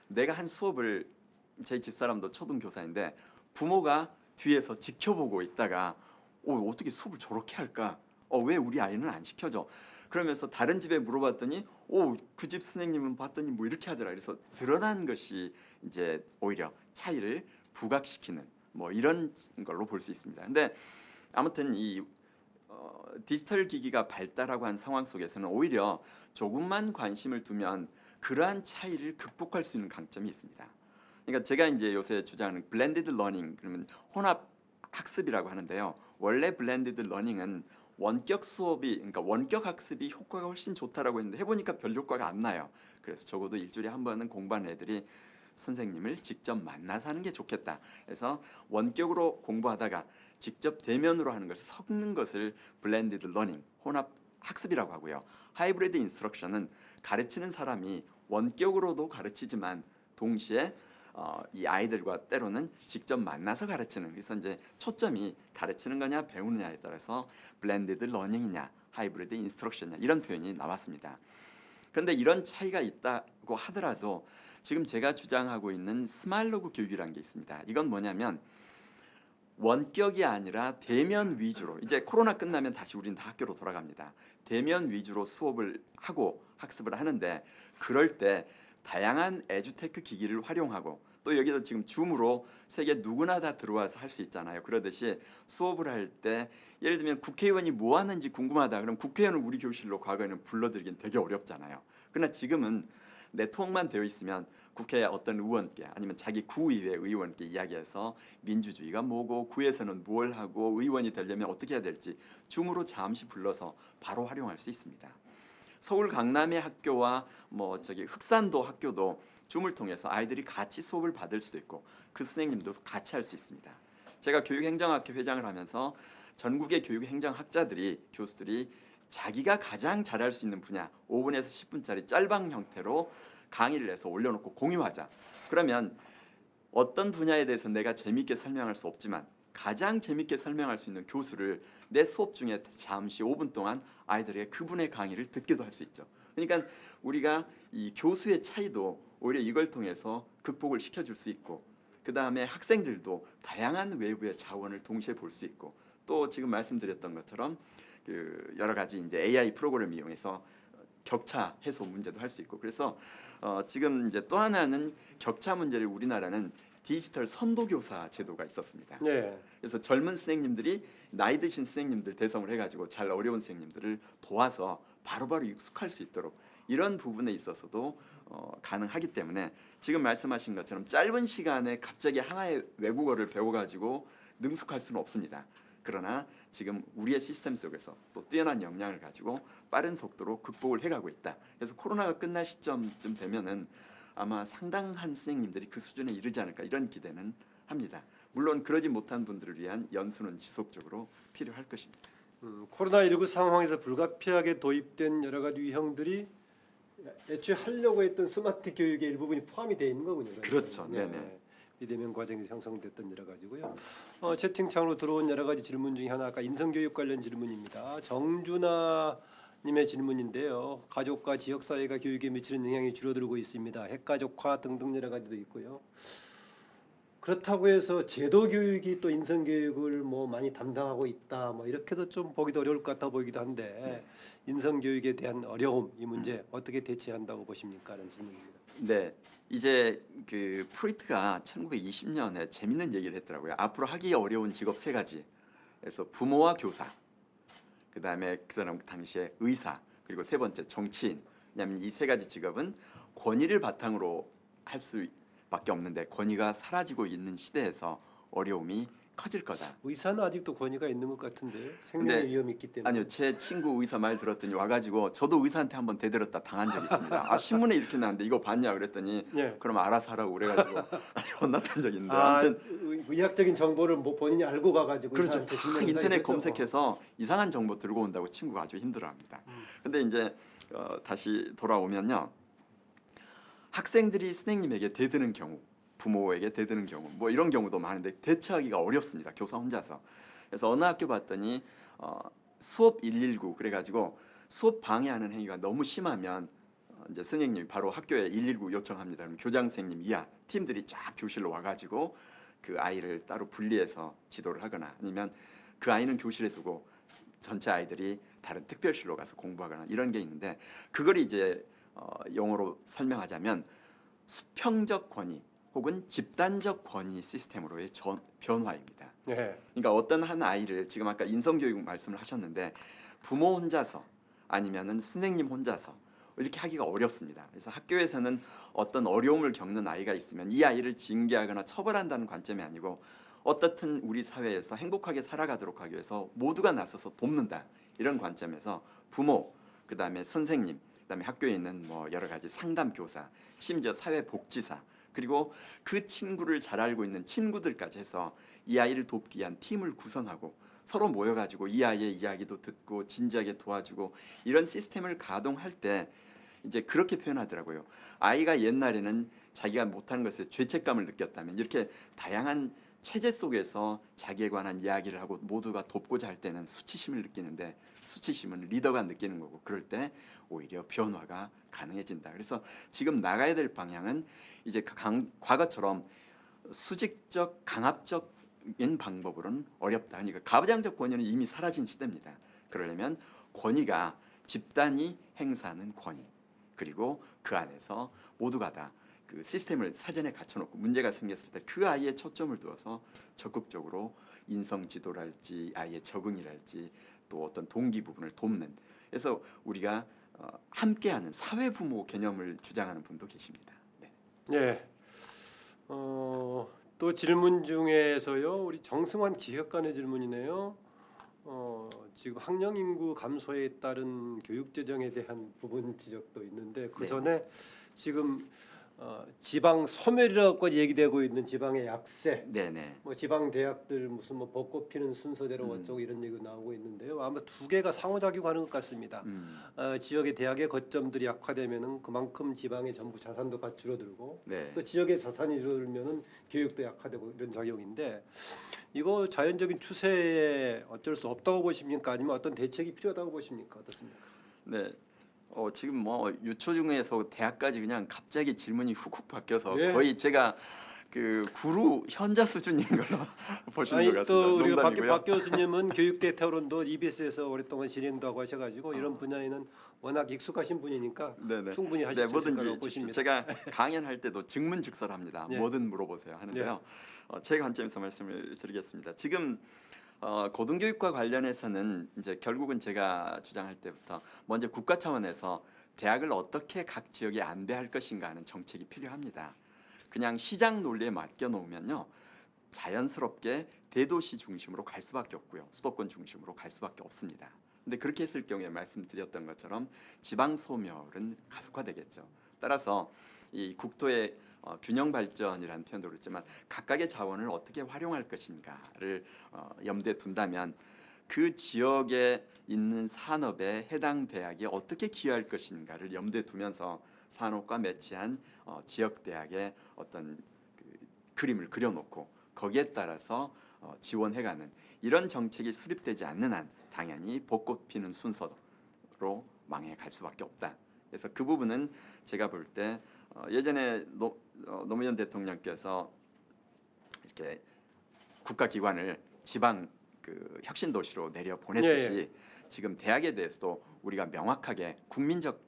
내가 한 수업을, 제 집사람도 초등교사인데 부모가 뒤에서 지켜보고 있다가 어떻게 수업을 저렇게 할까? 왜 우리 아이는 안 시켜줘? 그러면서 다른 집에 물어봤더니 그 집 선생님은 봤더니 뭐 이렇게 하더라. 그래서 드러난 것이 이제 오히려 차이를 부각시키는 뭐 이런 걸로 볼 수 있습니다. 근데 아무튼 이 디지털 기기가 발달하고 한 상황 속에서는 오히려 조금만 관심을 두면 그러한 차이를 극복할 수 있는 강점이 있습니다. 그러니까 제가 이제 요새 주장하는 블렌디드 러닝, 그러면 혼합 학습이라고 하는데요. 원래 블렌디드 러닝은 원격 수업이, 그러니까 원격 학습이 효과가 훨씬 좋다라고 했는데 해보니까 별 효과가 안 나요. 그래서 적어도 일주일에 한 번은 공부하는 애들이 선생님을 직접 만나서 하는 게 좋겠다. 그래서 원격으로 공부하다가 직접 대면으로 하는 것을 섞는 것을 블렌디드 러닝, 혼합 학습이라고 하고요. 하이브리드 인스트럭션은 가르치는 사람이 원격으로도 가르치지만 동시에 이 아이들과 때로는 직접 만나서 가르치는, 그래서 이제 초점이 가르치는 거냐 배우느냐에 따라서 블렌디드 러닝이냐 하이브리드 인스트럭션이냐 이런 표현이 나왔습니다. 그런데 이런 차이가 있다고 하더라도 지금 제가 주장하고 있는 스마일로그 교육이라는 게 있습니다. 이건 뭐냐면 원격이 아니라 대면 위주로, 이제 코로나 끝나면 다시 우리는 다 학교로 돌아갑니다. 대면 위주로 수업을 하고 학습을 하는데 그럴 때 다양한 에듀테크 기기를 활용하고 또 여기도 지금 줌으로 세계 누구나 다 들어와서 할 수 있잖아요. 그러듯이 수업을 할 때 예를 들면 국회의원이 뭐 하는지 궁금하다 그럼 국회의원을 우리 교실로 과거에는 불러들이긴 되게 어렵잖아요. 그러나 지금은 네트워크만 되어 있으면 국회 어떤 의원께 아니면 자기 구의회 의원께 이야기해서 민주주의가 뭐고 구에서는 뭘 하고 의원이 되려면 어떻게 해야 될지 줌으로 잠시 불러서 바로 활용할 수 있습니다. 서울 강남의 학교와 흑산도 학교도 줌을 통해서 아이들이 같이 수업을 받을 수도 있고 그 선생님도 같이 할 수 있습니다. 제가 교육행정학회 회장을 하면서 전국의 교육행정학자들이, 교수들이 자기가 가장 잘할 수 있는 분야 5분에서 10분짜리 짤방 형태로 강의를 해서 올려놓고 공유하자. 그러면 어떤 분야에 대해서 내가 재미있게 설명할 수 없지만 가장 재미있게 설명할 수 있는 교수를 내 수업 중에 잠시 5분 동안 아이들에게 그분의 강의를 듣기도 할 수 있죠. 그러니까 우리가 이 교수의 차이도 오히려 이걸 통해서 극복을 시켜줄 수 있고 그 다음에 학생들도 다양한 외부의 자원을 동시에 볼 수 있고 또 지금 말씀드렸던 것처럼 그 여러 가지 이제 AI 프로그램을 이용해서 격차 해소 문제도 할 수 있고 그래서 지금 이제 또 하나는 격차 문제를 우리나라는 디지털 선도교사 제도가 있었습니다. 네. 그래서 젊은 선생님들이 나이 드신 선생님들 대성을 해가지고 잘 어려운 선생님들을 도와서 바로바로 익숙할 수 있도록 이런 부분에 있어서도 가능하기 때문에 지금 말씀하신 것처럼 짧은 시간에 갑자기 하나의 외국어를 배워가지고 능숙할 수는 없습니다. 그러나 지금 우리의 시스템 속에서 또 뛰어난 역량을 가지고 빠른 속도로 극복을 해가고 있다. 그래서 코로나가 끝날 시점쯤 되면은 아마 상당한 선생님들이 그 수준에 이르지 않을까 이런 기대는 합니다. 물론 그러지 못한 분들을 위한 연수는 지속적으로 필요할 것입니다. 코로나19 상황에서 불가피하게 도입된 여러 가지 유형들이 애초에 하려고 했던 스마트 교육의 일부분이 포함이 되어 있는 거군요. 그렇죠. 네네. 비대면 과정에서 형성됐던 여러 가지고요. 채팅창으로 들어온 여러 가지 질문 중에 하나 아까 인성교육 관련 질문입니다. 정준하 님의 질문인데요. 가족과 지역 사회가 교육에 미치는 영향이 줄어들고 있습니다. 핵가족화 등등 여러 가지도 있고요. 그렇다고 해서 제도 교육이 또 인성 교육을 뭐 많이 담당하고 있다. 뭐 이렇게도 좀 보기도 어려울 것 같아 보이기도 한데 인성 교육에 대한 어려움 이 문제 어떻게 대처한다고 보십니까? 라는 질문입니다. 네, 이제 그 프로이트가 1920년에 재밌는 얘기를 했더라고요. 앞으로 하기 어려운 직업 세 가지. 그래서 부모와 교사, 그 다음에 그 사람 당시에 의사, 그리고 세 번째 정치인. 왜냐하면 이 세 가지 직업은 권위를 바탕으로 할 수밖에 없는데 권위가 사라지고 있는 시대에서 어려움이 커질 거다. 의사는 아직도 권위가 있는 것 같은데 근데 생명의 위험이 있기 때문에. 아니요, 제 친구 의사 말 들었더니 와가지고 저도 의사한테 한번 대들었다 당한 적이 있습니다. 아 신문에 이렇게 나왔는데 이거 봤냐 그랬더니 예. 그럼 알아서 하라고 그래가지고 혼났던 적이 있는데 아, 아무튼 의학적인 정보를 뭐 본인이 알고 가가지고 그렇죠. 의사한테 막 질문한다 인터넷 이거죠? 검색해서 이상한 정보 들고 온다고 친구가 아주 힘들어합니다. 근데 이제 다시 돌아오면요, 학생들이 선생님에게 대드는 경우, 부모에게 대드는 경우, 뭐 이런 경우도 많은데 대처하기가 어렵습니다. 교사 혼자서. 그래서 어느 학교 봤더니 수업 119 그래가지고 수업 방해하는 행위가 너무 심하면 이제 선생님이 바로 학교에 119 요청합니다. 그럼 교장 선생님 이하 팀들이 쫙 교실로 와가지고 그 아이를 따로 분리해서 지도를 하거나 아니면 그 아이는 교실에 두고 전체 아이들이 다른 특별실로 가서 공부하거나 이런 게 있는데 그걸 이제 용어로 설명하자면 수평적 권위 혹은 집단적 권위 시스템으로의 변화입니다. 예. 그러니까 어떤 한 아이를 지금 아까 인성교육 말씀을 하셨는데 부모 혼자서 아니면은 선생님 혼자서 이렇게 하기가 어렵습니다. 그래서 학교에서는 어떤 어려움을 겪는 아이가 있으면 이 아이를 징계하거나 처벌한다는 관점이 아니고 어떻든 우리 사회에서 행복하게 살아가도록 하기 위해서 모두가 나서서 돕는다 이런 관점에서 부모, 그 다음에 선생님, 그 다음에 학교에 있는 뭐 여러 가지 상담 교사, 심지어 사회복지사 그리고 그 친구를 잘 알고 있는 친구들까지 해서 이 아이를 돕기 위한 팀을 구성하고 서로 모여가지고 이 아이의 이야기도 듣고 진지하게 도와주고 이런 시스템을 가동할 때 이제 그렇게 표현하더라고요. 아이가 옛날에는 자기가 못하는 것에 죄책감을 느꼈다면 이렇게 다양한 체제 속에서 자기에 관한 이야기를 하고 모두가 돕고자 할 때는 수치심을 느끼는데 수치심은 리더가 느끼는 거고 그럴 때 오히려 변화가 가능해진다. 그래서 지금 나가야 될 방향은 이제 과거처럼 수직적 강압적인 방법으로는 어렵다. 그러니까 가부장적 권위는 이미 사라진 시대입니다. 그러려면 권위가 집단이 행사하는 권위 그리고 그 안에서 모두가 다 그 시스템을 사전에 갖춰놓고 문제가 생겼을 때 그 아이의 초점을 두어서 적극적으로 인성 지도랄지 아이의 적응이랄지 또 어떤 동기 부분을 돕는 그래서 우리가 함께하는 사회 부모 개념을 주장하는 분도 계십니다. 네. 예. 또 질문 중에서요. 우리 정승환 기획관의 질문이네요. 지금 학령 인구 감소에 따른 교육 재정에 대한 부분 지적도 있는데 그 전에 지금 지방 소멸이라고까지 얘기되고 있는 지방의 약세, 네네. 뭐 지방 대학들 무슨 뭐 벚꽃 피는 순서대로 어쩌고 이런 얘기가 나오고 있는데요. 아마 두 개가 상호작용하는 것 같습니다. 지역의 대학의 거점들이 약화되면은 그만큼 지방의 전부 자산도 줄어들고 네. 또 지역의 자산이 줄어들면은 교육도 약화되고 이런 작용인데 이거 자연적인 추세에 어쩔 수 없다고 보십니까? 아니면 어떤 대책이 필요하다고 보십니까? 어떻습니까? 네. 지금 뭐 유초 중에서 대학까지 그냥 갑자기 질문이 훅훅 바뀌어서 네. 거의 제가 그 구루 현자 수준인 걸로 보시는 것 아니 같습니다. 또 우리가 박 농담이고요. 교수님은 교육대 토론도 EBS에서 오랫동안 진행도 하고 하셔가지고 이런 분야에는 워낙 익숙하신 분이니까 네네. 충분히 하실 네, 수 있을 거라고 뭐든지 보십니다. 제가 강연할 때도 증문즉설합니다. 네. 뭐든 물어보세요 하는데요. 제 관점에서 말씀을 드리겠습니다. 지금 고등교육과 관련해서는 이제 결국은 제가 주장할 때부터 먼저 국가 차원에서 대학을 어떻게 각 지역에 안배할 것인가 하는 정책이 필요합니다. 그냥 시장 논리에 맡겨 놓으면요, 자연스럽게 대도시 중심으로 갈 수밖에 없고요, 수도권 중심으로 갈 수밖에 없습니다. 근데 그렇게 했을 경우에 말씀드렸던 것처럼 지방 소멸은 가속화되겠죠. 따라서 이 국토의 균형 발전이라는 표현도 그렇지만 각각의 자원을 어떻게 활용할 것인가를 염두에 둔다면 그 지역에 있는 산업에 해당 대학이 어떻게 기여할 것인가를 염두에 두면서 산업과 매치한 지역 대학의 어떤 그 그림을 그려놓고 거기에 따라서 지원해가는 이런 정책이 수립되지 않는 한 당연히 벚꽃 피는 순서로 망해 갈 수밖에 없다. 그래서 그 부분은 제가 볼 때 예전에 노무현 대통령께서 이렇게 국가기관을 지방 그 혁신 도시로 내려 보냈듯이 지금 대학에 대해서도 우리가 명확하게 국민적,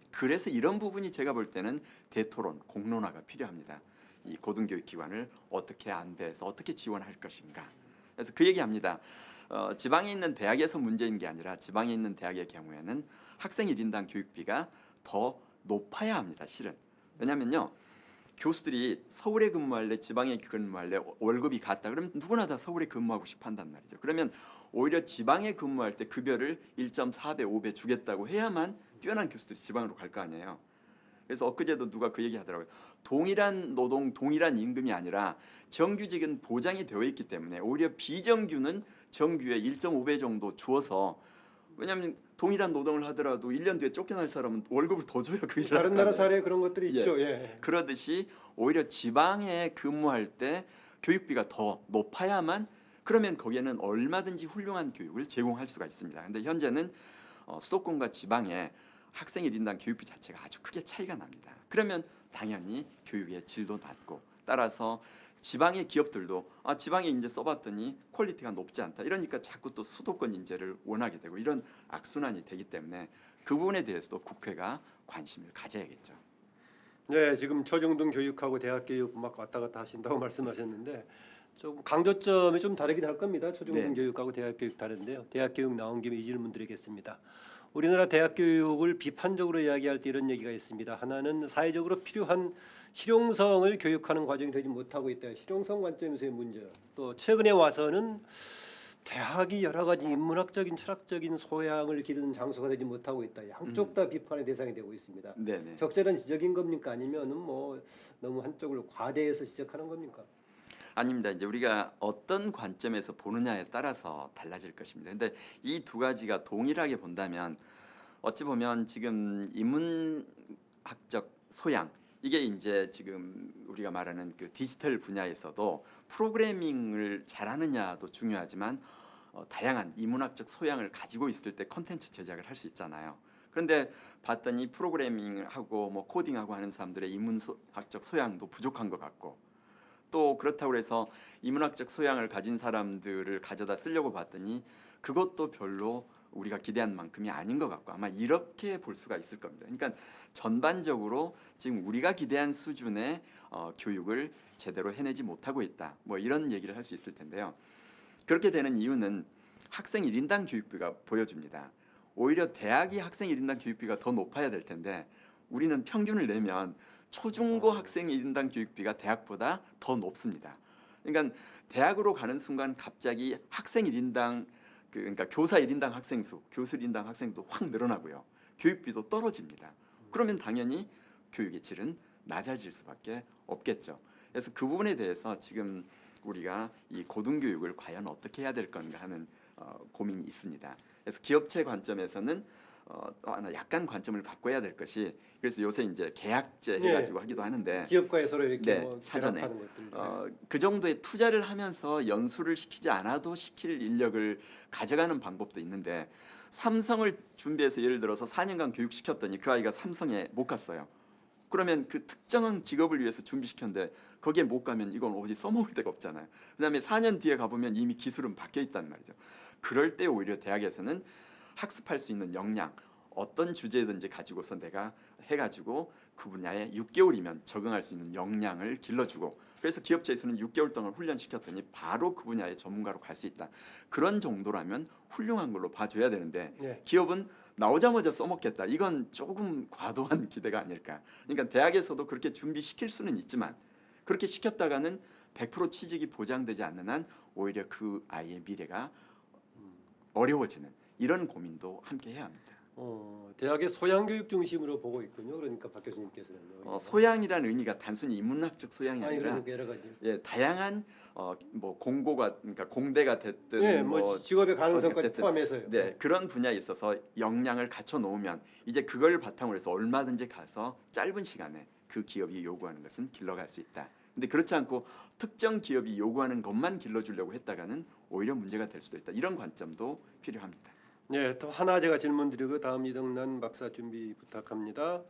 그래서 이런 부분이 제가 볼 때는 대토론, 공론화가 필요합니다. 이 고등교육 기관을 어떻게 안배해서 어떻게 지원할 것인가. 그래서 그 얘기합니다. 지방에 있는 대학에서 문제인 게 아니라 지방에 있는 대학의 경우에는 학생 1인당 교육비가 더 높아야 합니다. 실은. 왜냐면요, 교수들이 서울에 근무할래 지방에 근무할래 월급이 같다 그러면 누구나 다 서울에 근무하고 싶어 한단 말이죠. 그러면 오히려 지방에 근무할 때 급여를 1.4배 5배 주겠다고 해야만 뛰어난 교수들이 지방으로 갈 거 아니에요. 그래서 엊그제도 누가 그 얘기 하더라고요. 동일한 노동 동일한 임금이 아니라 정규직은 보장이 되어 있기 때문에 오히려 비정규는 정규의 1.5배 정도 주어서, 왜냐하면 동일한 노동을 하더라도 1년 뒤에 쫓겨날 사람은 월급을 더 줘야 그 일을 다른 나라 하거든요. 사례에 그런 것들이 예. 있죠. 예. 그러듯이 오히려 지방에 근무할 때 교육비가 더 높아야만, 그러면 거기에는 얼마든지 훌륭한 교육을 제공할 수가 있습니다. 근데 현재는 수도권과 지방에 학생 1인당 교육비 자체가 아주 크게 차이가 납니다. 그러면 당연히 교육의 질도 낮고, 따라서 지방의 기업들도 지방에 이제 써봤더니 퀄리티가 높지 않다 이러니까 자꾸 또 수도권 인재를 원하게 되고 이런 악순환이 되기 때문에 그 부분에 대해서도 국회가 관심을 가져야겠죠. 네, 지금 초중등 교육하고 대학 교육 막 왔다 갔다 하신다고 말씀하셨는데 좀 강조점이 좀 다르긴 할 겁니다. 초중등 네. 교육하고 대학 교육 다른데요. 대학 교육 나온 김에 이 질문 드리겠습니다. 우리나라 대학 교육을 비판적으로 이야기할 때 이런 얘기가 있습니다. 하나는 사회적으로 필요한 실용성을 교육하는 과정이 되지 못하고 있다. 실용성 관점에서의 문제. 또 최근에 와서는 대학이 여러 가지 인문학적인 철학적인 소양을 기르는 장소가 되지 못하고 있다. 양쪽 다 비판의 대상이 되고 있습니다. 네네. 적절한 지적인 겁니까? 아니면은 뭐 너무 한쪽을 과대해서 지적하는 겁니까? 아닙니다. 이제 우리가 어떤 관점에서 보느냐에 따라서 달라질 것입니다. 근데 이 두 가지가 동일하게 본다면 어찌 보면 지금 인문학적 소양, 이게 이제 지금 우리가 말하는 그 디지털 분야에서도 프로그래밍을 잘하느냐도 중요하지만 다양한 인문학적 소양을 가지고 있을 때 콘텐츠 제작을 할 수 있잖아요. 그런데 봤더니 프로그래밍을 하고 뭐 코딩하고 하는 사람들의 인문학적 소양도 부족한 것 같고, 또 그렇다고 해서 인문학적 소양을 가진 사람들을 가져다 쓰려고 봤더니 그것도 별로 우리가 기대한 만큼이 아닌 것 같고, 아마 이렇게 볼 수가 있을 겁니다. 그러니까 전반적으로 지금 우리가 기대한 수준의 교육을 제대로 해내지 못하고 있다, 뭐 이런 얘기를 할 수 있을 텐데요. 그렇게 되는 이유는 학생 1인당 교육비가 보여줍니다. 오히려 대학이 학생 1인당 교육비가 더 높아야 될 텐데 우리는 평균을 내면 초중고 학생 1인당 교육비가 대학보다 더 높습니다. 그러니까 대학으로 가는 순간 갑자기 학생 1인당 그러니까 교사 1인당 학생 수, 교수 1인당 학생도 확 늘어나고요. 교육비도 떨어집니다. 그러면 당연히 교육의 질은 낮아질 수밖에 없겠죠. 그래서 그 부분에 대해서 지금 우리가 이 고등교육을 과연 어떻게 해야 될 건가 하는 고민이 있습니다. 그래서 기업체 관점에서는 하나 약간 관점을 바꿔야 될 것이, 그래서 요새 이제 계약제 해가지고 하기도 하는데 기업과의 서로 이렇게 네, 뭐 사전에 결합하는 것들. 그 정도의 투자를 하면서 연수를 시키지 않아도 시킬 인력을 가져가는 방법도 있는데, 삼성을 준비해서 예를 들어서 4년간 교육시켰더니 그 아이가 삼성에 못 갔어요. 그러면 그 특정한 직업을 위해서 준비시켰는데 거기에 못 가면 이건 어디 써먹을 데가 없잖아요. 그다음에 4년 뒤에 가보면 이미 기술은 바뀌어 있단 말이죠. 그럴 때 오히려 대학에서는 학습할 수 있는 역량, 어떤 주제든지 가지고서 내가 해가지고 그 분야에 6개월이면 적응할 수 있는 역량을 길러주고, 그래서 기업체에서는 6개월 동안 훈련시켰더니 바로 그 분야의 전문가로 갈 수 있다. 그런 정도라면 훌륭한 걸로 봐줘야 되는데 네. 기업은 나오자마자 써먹겠다. 이건 조금 과도한 기대가 아닐까. 그러니까 대학에서도 그렇게 준비시킬 수는 있지만 그렇게 시켰다가는 100% 취직이 보장되지 않는 한 오히려 그 아이의 미래가 어려워지는 이런 고민도 함께 해야 합니다. 대학의 소양 교육 중심으로 보고 있군요. 그러니까 박 교수님께서는 소양이라는 의미가 단순히 인문학적 소양이 아니 아니라 그러니까 여러 가지. 예, 다양한 뭐 공고가 그러니까 공대가 됐든 네, 뭐 직업의 가능성까지 어쨌든, 포함해서요. 네, 그런 분야에 있어서 역량을 갖춰 놓으면 이제 그걸 바탕으로 해서 얼마든지 가서 짧은 시간에 그 기업이 요구하는 것은 길러갈 수 있다. 근데 그렇지 않고 특정 기업이 요구하는 것만 길러주려고 했다가는 오히려 문제가 될 수도 있다. 이런 관점도 필요합니다. 네, 또 하나 제가 질문드리고 다음 이덕난 박사 준비 부탁합니다.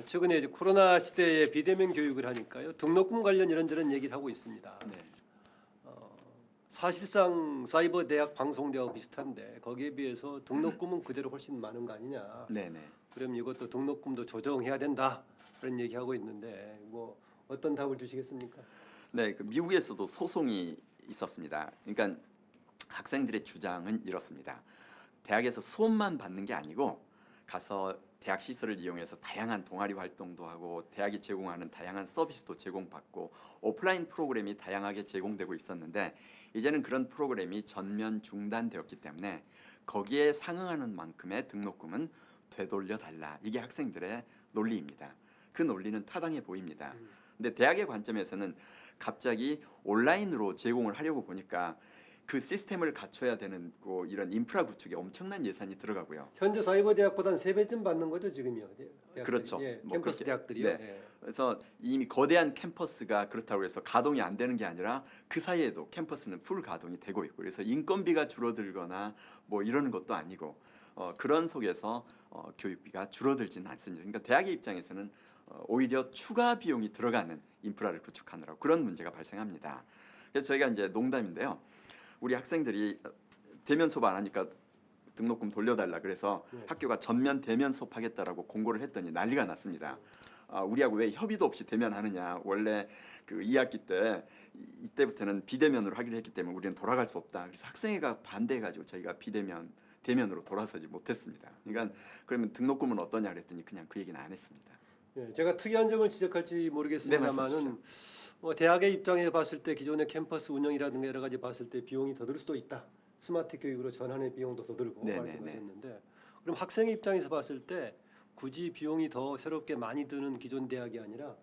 최근에 이제 코로나 시대에 비대면 교육을 하니까요, 등록금 관련 이런저런 얘기를 하고 있습니다. 네. 사실상 사이버 대학 방송대하고 비슷한데 거기에 비해서 등록금은 그대로 훨씬 많은 거 아니냐. 네, 네. 그럼 이것도 등록금도 조정해야 된다 그런 얘기하고 있는데 뭐 어떤 답을 주시겠습니까? 네, 그 미국에서도 소송이 있었습니다. 그러니까 학생들의 주장은 이렇습니다. 대학에서 수업만 받는 게 아니고 가서 대학 시설을 이용해서 다양한 동아리 활동도 하고 대학이 제공하는 다양한 서비스도 제공받고 오프라인 프로그램이 다양하게 제공되고 있었는데 이제는 그런 프로그램이 전면 중단되었기 때문에 거기에 상응하는 만큼의 등록금은 되돌려 달라. 이게 학생들의 논리입니다. 그 논리는 타당해 보입니다. 근데 대학의 관점에서는 갑자기 온라인으로 제공을 하려고 보니까 그 시스템을 갖춰야 되는 이런 인프라 구축에 엄청난 예산이 들어가고요. 현재 사이버 대학보다는 3배쯤 받는 거죠 지금이요. 대학들이. 그렇죠. 예, 뭐 캠퍼스 그렇게, 대학들이요. 네. 예. 그래서 이미 거대한 캠퍼스가 그렇다고 해서 가동이 안 되는 게 아니라 그 사이에도 캠퍼스는 풀 가동이 되고 있고 그래서 인건비가 줄어들거나 뭐 이러는 것도 아니고 그런 속에서 교육비가 줄어들지는 않습니다. 그러니까 대학의 입장에서는 오히려 추가 비용이 들어가는 인프라를 구축하느라고 그런 문제가 발생합니다. 그래서 저희가 이제 농담인데요. 우리 학생들이 대면 수업 안 하니까 등록금 돌려달라 그래서 네. 학교가 전면 대면 수업하겠다라고 공고를 했더니 난리가 났습니다. 우리하고 왜 협의도 없이 대면 하느냐. 원래 그 2학기 때 이때부터는 비대면으로 하기로 했기 때문에 우리는 돌아갈 수 없다. 그래서 학생회가 반대해가지고 저희가 대면으로 돌아서지 못했습니다. 그러니까 그러면 등록금은 어떠냐 그랬더니 그냥 그 얘기는 안 했습니다. 예, 제가 특이한 점을 지적할지 모르겠습니다만은 대학의 입장에 봤을 때 기존의 캠퍼스 운영이라든가 여러 가지 봤을 때 비용이 더 들 수도 있다. 스마트 교육으로 전환의 비용도 더 들고 말씀하셨는데 그럼 학생의 입장에서 봤을 때 굳이 비용이 더 새롭게 많이 드는 기존 대학이 아니라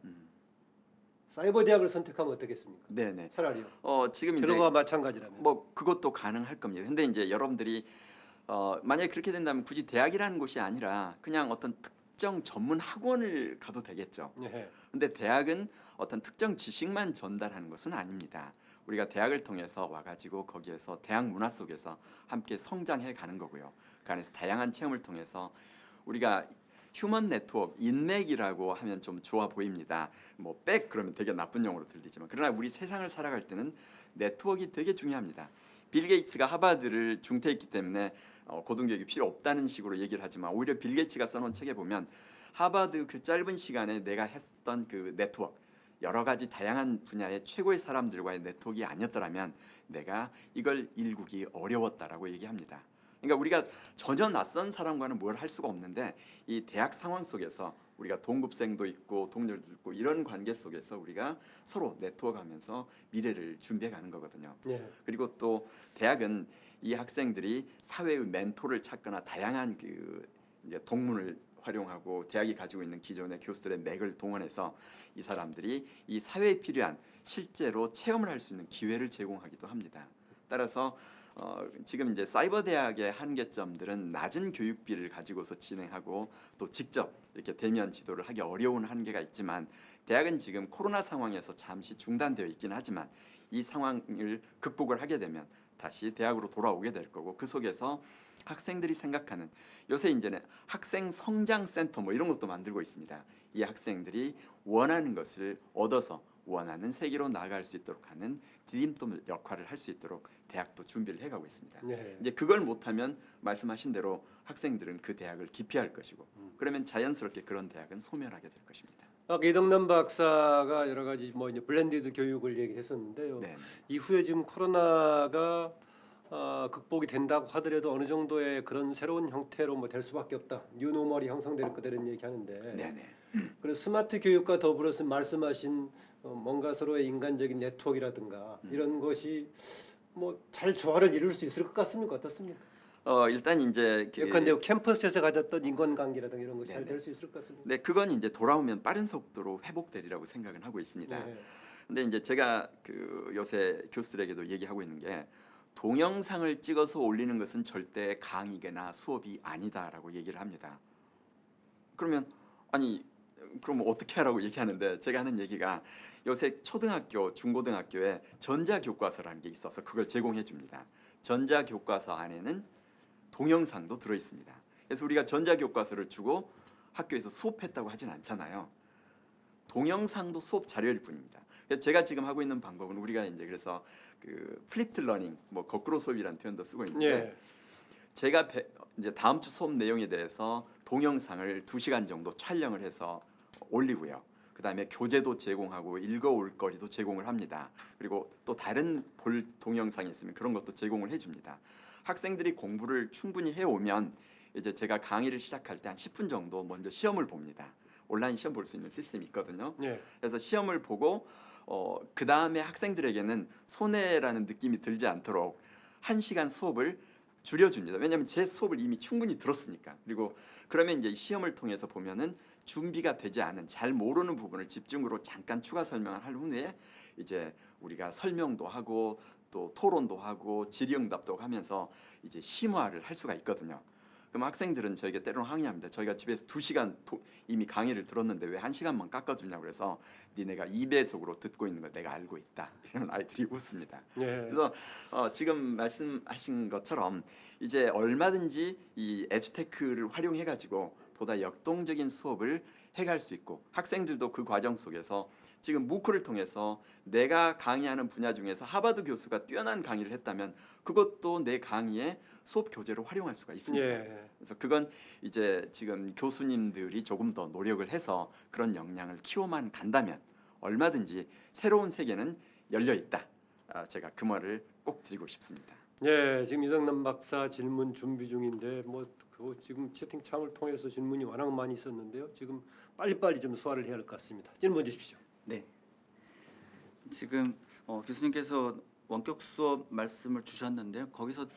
사이버 대학을 선택하면 어떻겠습니까? 네네. 차라리요. 지금 이제 결과가 마찬가지라면. 뭐 그것도 가능할 겁니다. 근데 이제 여러분들이 만약에 그렇게 된다면 굳이 대학이라는 곳이 아니라 그냥 어떤 특정 전문 학원을 가도 되겠죠. 예. 근데 대학은 어떤 특정 지식만 전달하는 것은 아닙니다. 우리가 대학을 통해서 와가지고 거기에서 대학 문화 속에서 함께 성장해 가는 거고요. 그 안에서 다양한 체험을 통해서 우리가 휴먼 네트워크, 인맥이라고 하면 좀 좋아 보입니다. 뭐 백 그러면 되게 나쁜 용어로 들리지만 그러나 우리 세상을 살아갈 때는 네트워크가 되게 중요합니다. 빌 게이츠가 하버드를 중퇴했기 때문에 고등교육이 필요 없다는 식으로 얘기를 하지만 오히려 빌 게이츠가 써놓은 책에 보면 하버드 그 짧은 시간에 내가 했던 그 네트워크 여러 가지 다양한 분야의 최고의 사람들과의 네트워크가 아니었더라면 내가 이걸 일구기 어려웠다라고 얘기합니다. 그러니까 우리가 전혀 낯선 사람과는 뭘 할 수가 없는데 이 대학 상황 속에서 우리가 동급생도 있고 동료도 있고 이런 관계 속에서 우리가 서로 네트워크하면서 미래를 준비해가는 거거든요. 예. 그리고 또 대학은 이 학생들이 사회의 멘토를 찾거나 다양한 그 이제 동문을 활용하고 대학이 가지고 있는 기존의 교수들의 맥을 동원해서 이 사람들이 이 사회에 필요한 실제로 체험을 할 수 있는 기회를 제공하기도 합니다. 따라서 지금 이제 사이버 대학의 한계점들은 낮은 교육비를 가지고서 진행하고 또 직접 이렇게 대면 지도를 하기 어려운 한계가 있지만 대학은 지금 코로나 상황에서 잠시 중단되어 있긴 하지만 이 상황을 극복을 하게 되면 다시 대학으로 돌아오게 될 거고 그 속에서 학생들이 생각하는 요새 이제는 학생 성장 센터 뭐 이런 것도 만들고 있습니다. 이 학생들이 원하는 것을 얻어서 원하는 세계로 나아갈 수 있도록 하는 디딤돌 역할을 할 수 있도록 대학도 준비를 해가고 있습니다. 네. 이제 그걸 못하면 말씀하신 대로 학생들은 그 대학을 기피할 것이고 그러면 자연스럽게 그런 대학은 소멸하게 될 것입니다. 아까 이덕남 박사가 여러 가지 뭐 이제 블렌디드 교육을 얘기했었는데요. 네. 이후에 지금 코로나가 극복이 된다고 하더라도 어느 정도의 그런 새로운 형태로 뭐 될 수밖에 없다. 뉴노멀이 형성될 거다 이런 얘기하는데. 네네. 그래서 스마트 교육과 더불어서 말씀하신 뭔가 서로의 인간적인 네트워크라든가 이런 것이 뭐 잘 조화를 이룰 수 있을 것 같습니까? 어떻습니까? 일단 이제 예컨대 캠퍼스에서 가졌던 인간관계라든가 이런 것이 잘 네네. 될 수 있을 것 같습니다. 네, 그건 이제 돌아오면 빠른 속도로 회복되리라고 생각은 하고 있습니다. 네. 근데 이제 제가 그 요새 교수들에게도 얘기하고 있는 게 동영상을 찍어서 올리는 것은 절대 강의나 수업이 아니다라고 얘기를 합니다. 그러면 아니 그럼 어떻게 하라고 얘기하는데 제가 하는 얘기가 요새 초등학교, 중고등학교에 전자교과서라는 게 있어서 그걸 제공해 줍니다. 전자교과서 안에는 동영상도 들어 있습니다. 그래서 우리가 전자교과서를 주고 학교에서 수업했다고 하진 않잖아요. 동영상도 수업 자료일 뿐입니다. 그래서 제가 지금 하고 있는 방법은 우리가 이제 그래서 그 플립드 러닝, 뭐 거꾸로 수업이라는 표현도 쓰고 있는데 예. 제가 이제 다음 주 수업 내용에 대해서 동영상을 2시간 정도 촬영을 해서 올리고요. 그다음에 교재도 제공하고 읽어올 거리도 제공을 합니다. 그리고 또 다른 볼 동영상이 있으면 그런 것도 제공을 해줍니다. 학생들이 공부를 충분히 해오면 이제 제가 강의를 시작할 때 한 10분 정도 먼저 시험을 봅니다. 온라인 시험 볼 수 있는 시스템이 있거든요. 예. 그래서 시험을 보고 그 다음에 학생들에게는 손해라는 느낌이 들지 않도록 1시간 수업을 줄여줍니다. 왜냐하면 제 수업을 이미 충분히 들었으니까. 그리고 그러면 이제 시험을 통해서 보면은 준비가 되지 않은 잘 모르는 부분을 집중으로 잠깐 추가 설명을 한 후에 이제 우리가 설명도 하고 또 토론도 하고 질의응답도 하면서 이제 심화를 할 수가 있거든요. 그럼 학생들은 저에게 때로는 항의합니다. 저희가 집에서 2시간 이미 강의를 들었는데 왜 1시간만 깎아주냐고 그래서 니네가 2배속으로 듣고 있는 거 내가 알고 있다. 이런 아이들이 웃습니다. 예. 그래서 지금 말씀하신 것처럼 이제 얼마든지 이 에듀테크를 활용해 가지고 보다 역동적인 수업을 해갈 수 있고 학생들도 그 과정 속에서 지금 무크를 통해서 내가 강의하는 분야 중에서 하버드 교수가 뛰어난 강의를 했다면 그것도 내 강의에 수업 교재로 활용할 수가 있습니다. 예. 그래서 그건 이제 지금 교수님들이 조금 더 노력을 해서 그런 역량을 키워만 간다면 얼마든지 새로운 세계는 열려 있다. 제가 그 말을 꼭 드리고 싶습니다. 예, 지금 이덕남 박사 질문 준비 중인데 뭐 그거 지금 채팅창을 통해서 질문이 워낙 많이 있었는데요. 지금 빨리빨리 좀 소화를 해야 할 것 같습니다. 질문 주십시오. 네. 지금 교수님께서 원격 수업 말씀을 주셨는데요. 거기서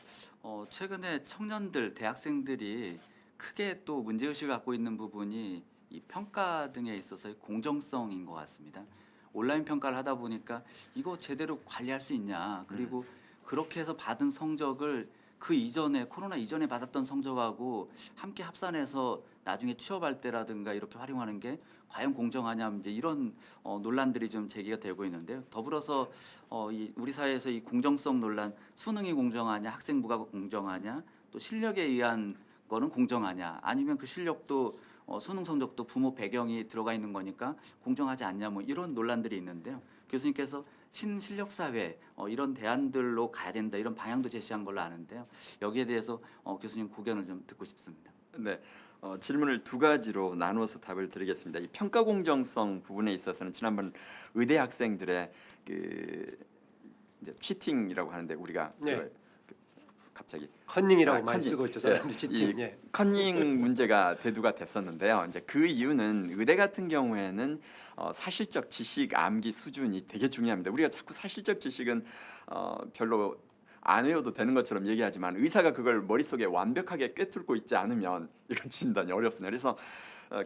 최근에 청년들, 대학생들이 크게 또 문제의식을 갖고 있는 부분이 이 평가 등에 있어서의 공정성인 것 같습니다. 온라인 평가를 하다 보니까 이거 제대로 관리할 수 있냐, 그리고 그렇게 해서 받은 성적을 그 이전에 코로나 이전에 받았던 성적하고 함께 합산해서 나중에 취업할 때라든가 이렇게 활용하는 게 과연 공정하냐, 이제 이런 논란들이 좀 제기가 되고 있는데요. 더불어서 우리 사회에서 이 공정성 논란, 수능이 공정하냐, 학생부가 공정하냐, 또 실력에 의한 거는 공정하냐, 아니면 그 실력도 수능 성적도 부모 배경이 들어가 있는 거니까 공정하지 않냐, 뭐 이런 논란들이 있는데요. 교수님께서 신실력 사회 이런 대안들로 가야 된다, 이런 방향도 제시한 걸로 아는데요. 여기에 대해서 교수님 고견을 좀 듣고 싶습니다. 네, 질문을 두 가지로 나누어서 답을 드리겠습니다. 이 평가 공정성 부분에 있어서는 지난번 의대 학생들의 그 이제 치팅이라고 하는데 우리가 네. 갑자기 컨닝이라고 많이 컨닝. 쓰고 있죠. 예, 사람들이 이 치팅. 예. 컨닝 문제가 대두가 됐었는데요. 이제 그 이유는 의대 같은 경우에는 사실적 지식 암기 수준이 되게 중요합니다. 우리가 자꾸 사실적 지식은 별로 안 외워도 되는 것처럼 얘기하지만 의사가 그걸 머릿속에 완벽하게 꿰뚫고 있지 않으면 이런 진단이 어렵습니다. 그래서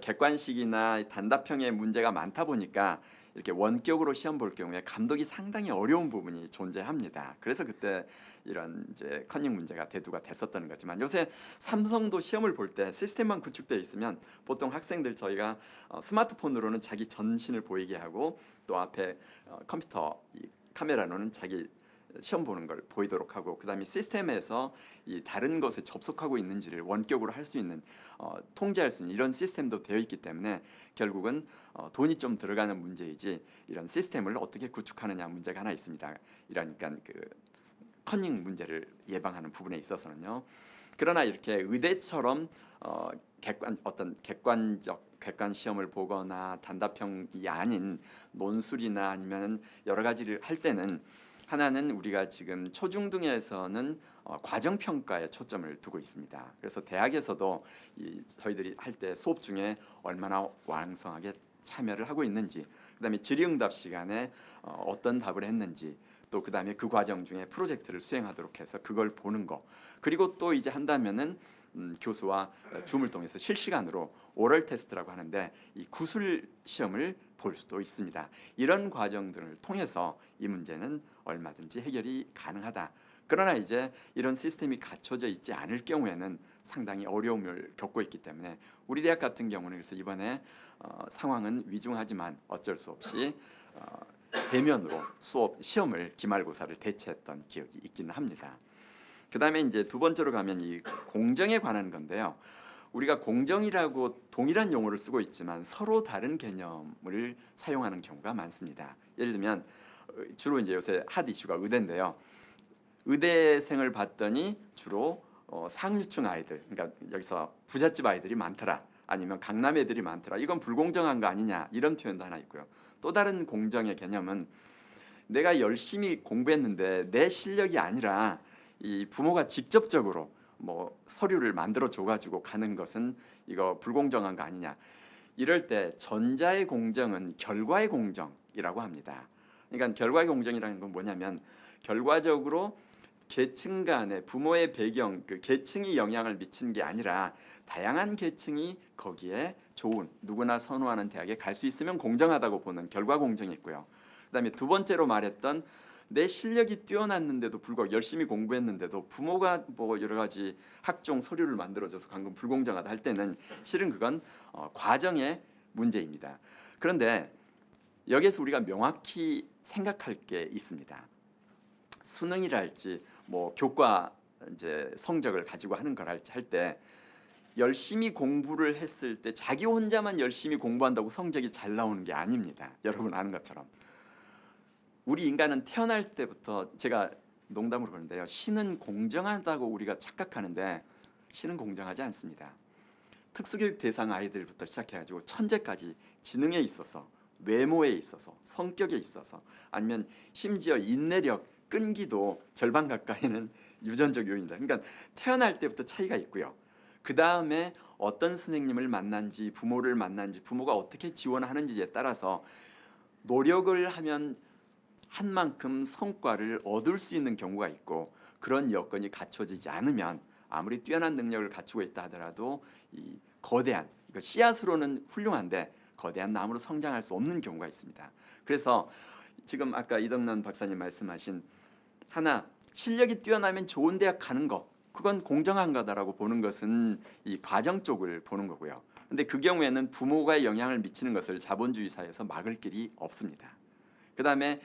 객관식이나 단답형의 문제가 많다 보니까 이렇게 원격으로 시험 볼 경우에 감독이 상당히 어려운 부분이 존재합니다. 그래서 그때 이런 이제 컨닝 문제가 대두가 됐었던 거지만 요새 삼성도 시험을 볼 때 시스템만 구축되어 있으면 보통 학생들 저희가 스마트폰으로는 자기 전신을 보이게 하고 또 앞에 컴퓨터 이 카메라로는 자기 시험 보는 걸 보이도록 하고 그다음에 시스템에서 이 다른 것에 접속하고 있는지를 원격으로 할 수 있는 통제할 수 있는 이런 시스템도 되어 있기 때문에 결국은 돈이 좀 들어가는 문제이지 이런 시스템을 어떻게 구축하느냐 문제가 하나 있습니다. 이러니까 그 커닝 문제를 예방하는 부분에 있어서는요. 그러나 이렇게 의대처럼 객관 시험을 보거나 단답형이 아닌 논술이나 아니면 여러 가지를 할 때는 하나는 우리가 지금 초중등에서는 과정 평가에 초점을 두고 있습니다. 그래서 대학에서도 저희들이 할 때 수업 중에 얼마나 왕성하게 참여를 하고 있는지, 그다음에 질의응답 시간에 어떤 답을 했는지, 또 그다음에 그 과정 중에 프로젝트를 수행하도록 해서 그걸 보는 거, 그리고 또 이제 한다면은 교수와 줌을 통해서 실시간으로 오럴 테스트라고 하는데 이 구술 시험을 볼 수도 있습니다. 이런 과정들을 통해서 이 문제는 얼마든지 해결이 가능하다. 그러나 이제 이런 시스템이 갖춰져 있지 않을 경우에는 상당히 어려움을 겪고 있기 때문에 우리 대학 같은 경우는 그래서 이번에 상황은 위중하지만 어쩔 수 없이 대면으로 시험을 기말고사를 대체했던 기억이 있기는 합니다. 그다음에 이제 두 번째로 가면 이 공정에 관한 건데요. 우리가 공정이라고 동일한 용어를 쓰고 있지만 서로 다른 개념을 사용하는 경우가 많습니다. 예를 들면 주로 이제 요새 핫 이슈가 의대인데요. 의대생을 봤더니 주로 상류층 아이들, 그러니까 여기서 부잣집 아이들이 많더라, 아니면 강남 애들이 많더라. 이건 불공정한 거 아니냐 이런 표현도 하나 있고요. 또 다른 공정의 개념은 내가 열심히 공부했는데 내 실력이 아니라 이 부모가 직접적으로 뭐 서류를 만들어 줘가지고 가는 것은 이거 불공정한 거 아니냐. 이럴 때 전자의 공정은 결과의 공정이라고 합니다. 그러니까 결과의 공정이라는 건 뭐냐면 결과적으로 계층 간의 부모의 배경, 그 계층이 영향을 미치는 게 아니라 다양한 계층이 거기에 좋은 누구나 선호하는 대학에 갈 수 있으면 공정하다고 보는 결과 공정이 있고요. 그다음에 두 번째로 말했던 내 실력이 뛰어났는데도 불구하고 열심히 공부했는데도 부모가 뭐 여러 가지 학종 서류를 만들어줘서 간 건 불공정하다 할 때는 실은 그건 과정의 문제입니다. 그런데 여기에서 우리가 명확히 생각할 게 있습니다. 수능이랄지 뭐 교과 이제 성적을 가지고 하는 걸 할 때 열심히 공부를 했을 때 자기 혼자만 열심히 공부한다고 성적이 잘 나오는 게 아닙니다. 여러분 아는 것처럼 우리 인간은 태어날 때부터 제가 농담으로 그러는데요. 신은 공정하다고 우리가 착각하는데 신은 공정하지 않습니다. 특수교육 대상 아이들부터 시작해가지고 천재까지 지능에 있어서 외모에 있어서 성격에 있어서 아니면 심지어 인내력, 끈기도 절반 가까이는 유전적 요인이다. 그러니까 태어날 때부터 차이가 있고요. 그 다음에 어떤 선생님을 만난지 부모를 만난지 부모가 어떻게 지원하는지에 따라서 노력을 하면 한 만큼 성과를 얻을 수 있는 경우가 있고 그런 여건이 갖춰지지 않으면 아무리 뛰어난 능력을 갖추고 있다 하더라도 이 거대한 그러니까 씨앗으로는 훌륭한데 거대한 나무로 성장할 수 없는 경우가 있습니다. 그래서 지금 아까 이덕남 박사님 말씀하신 하나 실력이 뛰어나면 좋은 대학 가는 거 그건 공정한 거다라고 보는 것은 이 과정 쪽을 보는 거고요. 근데 그 경우에는 부모가 영향을 미치는 것을 자본주의 사회에서 막을 길이 없습니다. 그다음에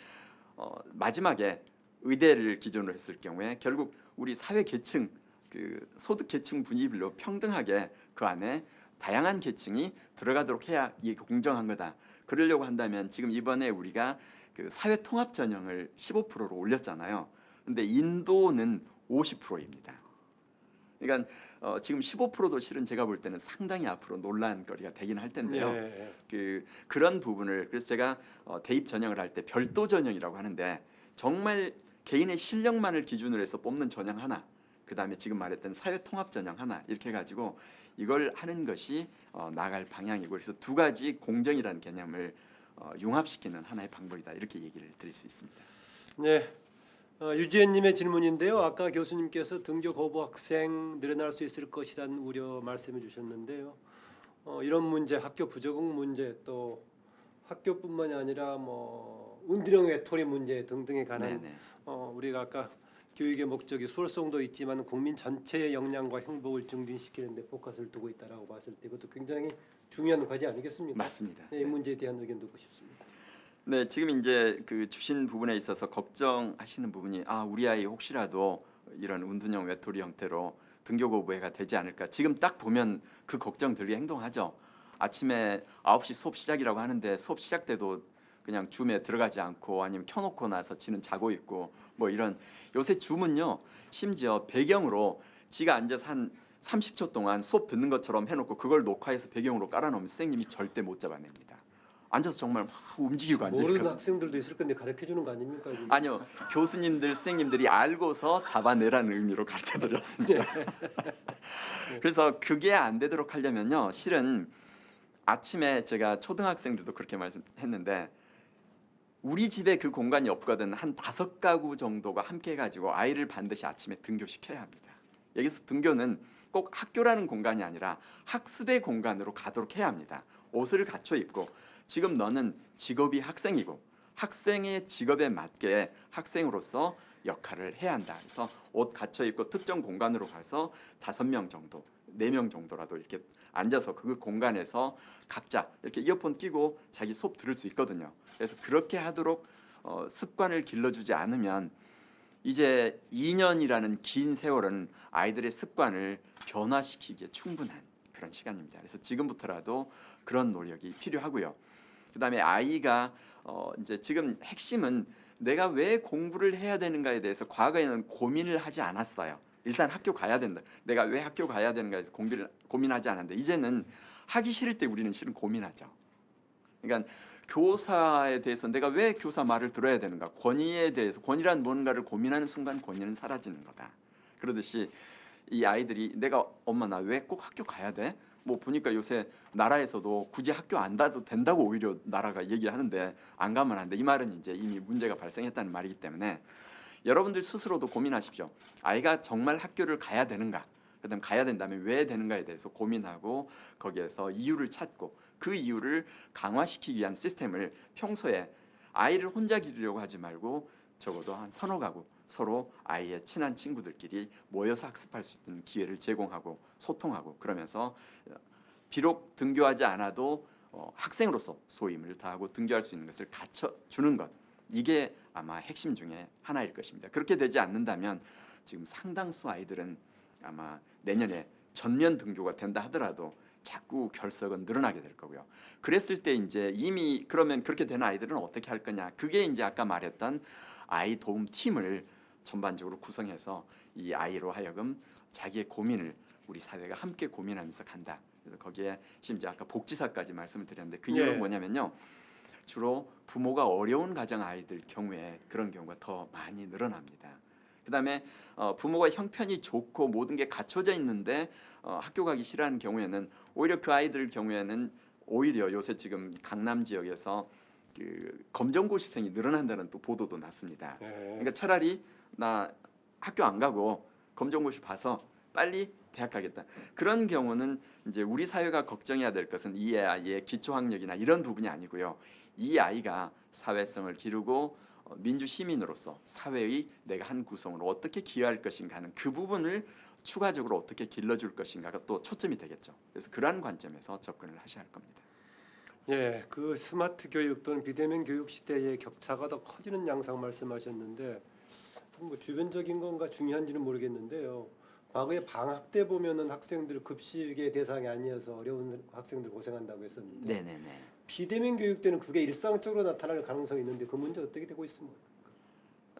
마지막에 의대를 기준으로 했을 경우에 결국 우리 사회 계층 그 소득 계층 분위별로 평등하게 그 안에 다양한 계층이 들어가도록 해야 이게 공정한 거다. 그러려고 한다면 지금 이번에 우리가 그 사회 통합 전형을 15%로 올렸잖아요. 근데 인도는 50%입니다. 그러니까 지금 15%도 실은 제가 볼 때는 상당히 앞으로 논란거리가 되긴 할 텐데요. 네. 그런 부분을 그래서 제가 대입 전형을 할 때 별도 전형이라고 하는데 정말 개인의 실력만을 기준으로 해서 뽑는 전형 하나, 그 다음에 지금 말했던 사회 통합 전형 하나 이렇게 해가지고 이걸 하는 것이 나갈 방향이고 그래서 두 가지 공정이라는 개념을 융합시키는 하나의 방법이다 이렇게 얘기를 드릴 수 있습니다. 네. 유지현님의 질문인데요. 아까 교수님께서 등교 거부 학생 늘어날 수 있을 것이라는 우려 말씀해 주셨는데요. 이런 문제, 학교 부적응 문제, 또 학교뿐만이 아니라 뭐 운드령 외톨이 문제 등등에 관한 네네. 우리가 아까 교육의 목적이 수월성도 있지만 국민 전체의 역량과 행복을 증진시키는 데 포커스를 두고 있다라고 봤을 때 이것도 굉장히 중요한 과제 아니겠습니까? 맞습니다. 네, 이 문제에 대한 의견 듣고 싶습니다. 네, 지금 이제 그 주신 부분에 있어서 걱정하시는 부분이 우리 아이 혹시라도 이런 운둔형 외톨이 형태로 등교 거부가 되지 않을까. 지금 딱 보면 그 걱정 들게 행동하죠. 아침에 9시 수업 시작이라고 하는데 수업 시작 때도 그냥 줌에 들어가지 않고 아니면 켜놓고 나서 지는 자고 있고 뭐 이런. 요새 줌은요 심지어 배경으로 지가 앉아서 한 30초 동안 수업 듣는 것처럼 해놓고 그걸 녹화해서 배경으로 깔아놓으면 선생님이 절대 못 잡아냅니다. 앉아서 정말 막 움직이고 모르는 앉으니까. 학생들도 있을 건데 가르쳐 주는 거 아닙니까? 지금? 아니요, 교수님들 선생님들이 알고서 잡아내라는 의미로 가르쳐드렸습니다. 그래서 그게 안 되도록 하려면요, 실은 아침에 제가 초등학생들도 그렇게 말씀했는데 우리 집에 그 공간이 없거든. 한 5가구 정도가 함께 해가지고 아이를 반드시 아침에 등교시켜야 합니다. 여기서 등교는 꼭 학교라는 공간이 아니라 학습의 공간으로 가도록 해야 합니다. 옷을 갖춰 입고, 지금 너는 직업이 학생이고 학생의 직업에 맞게 학생으로서 역할을 해야 한다. 그래서 옷 갖춰 입고 특정 공간으로 가서 5명 정도, 4명 정도라도 이렇게 앉아서 그 공간에서 각자 이렇게 이어폰 끼고 자기 수업 들을 수 있거든요. 그래서 그렇게 하도록 습관을 길러주지 않으면 이제 2년이라는 긴 세월은 아이들의 습관을 변화시키기에 충분한 그런 시간입니다. 그래서 지금부터라도 그런 노력이 필요하고요. 그다음에 아이가 이제 지금 핵심은 내가 왜 공부를 해야 되는가에 대해서 과거에는 고민을 하지 않았어요. 일단 학교 가야 된다. 내가 왜 학교 가야 되는가에 대해서 고민하지 않았는데 이제는 하기 싫을 때 우리는 실은 고민하죠. 그러니까 교사에 대해서 내가 왜 교사 말을 들어야 되는가, 권위에 대해서, 권위란 뭔가를 고민하는 순간 권위는 사라지는 거다. 그러듯이 이 아이들이 내가 엄마 나 왜 꼭 학교 가야 돼? 뭐 보니까 요새 나라에서도 굳이 학교 안 가도 된다고 오히려 나라가 얘기하는데 안 가면 안 돼. 이 말은 이제 이미 문제가 발생했다는 말이기 때문에 여러분들 스스로도 고민하십시오. 아이가 정말 학교를 가야 되는가? 그다음 가야 된다면 왜 되는가에 대해서 고민하고 거기에서 이유를 찾고 그 이유를 강화시키기 위한 시스템을 평소에 아이를 혼자 기르려고 하지 말고 적어도 한 서너 가구 서로 아이의 친한 친구들끼리 모여서 학습할 수 있는 기회를 제공하고 소통하고 그러면서 비록 등교하지 않아도 학생으로서 소임을 다하고 등교할 수 있는 것을 갖춰주는 것, 이게 아마 핵심 중에 하나일 것입니다. 그렇게 되지 않는다면 지금 상당수 아이들은 아마 내년에 전면 등교가 된다 하더라도 자꾸 결석은 늘어나게 될 거고요. 그랬을 때 이제 이미 그러면 그렇게 되는 아이들은 어떻게 할 거냐? 그게 이제 아까 말했던 아이 도움 팀을 전반적으로 구성해서 이 아이로 하여금 자기의 고민을 우리 사회가 함께 고민하면서 간다. 그래서 거기에 심지어 아까 복지사까지 말씀을 드렸는데 그 이유는 예. 뭐냐면요. 주로 부모가 어려운 가정 아이들 경우에 그런 경우가 더 많이 늘어납니다. 그다음에 부모가 형편이 좋고 모든 게 갖춰져 있는데 학교 가기 싫어하는 경우에는 오히려 그 아이들 경우에는 오히려 요새 지금 강남 지역에서 그 검정고시생이 늘어난다는 또 보도도 났습니다. 그러니까 차라리 나 학교 안 가고 검정고시 봐서 빨리 대학 가겠다. 그런 경우는 이제 우리 사회가 걱정해야 될 것은 이 아이의 기초학력이나 이런 부분이 아니고요. 이 아이가 사회성을 기르고 민주 시민으로서 사회의 내가 한 구성으로 어떻게 기여할 것인가 하는 그 부분을 추가적으로 어떻게 길러줄 것인가가 또 초점이 되겠죠. 그래서 그러한 관점에서 접근을 하셔야 할 겁니다. 예, 그 스마트 교육 또는 비대면 교육 시대의 격차가 더 커지는 양상 말씀하셨는데 뭐 주변적인 건가 중요한지는 모르겠는데요. 과거에 방학 때 보면은 학생들 급식의 대상이 아니어서 어려운 학생들 고생한다고 했었는데 네네네. 비대면 교육 때는 그게 일상적으로 나타날 가능성이 있는데 그 문제 어떻게 되고 있습니까?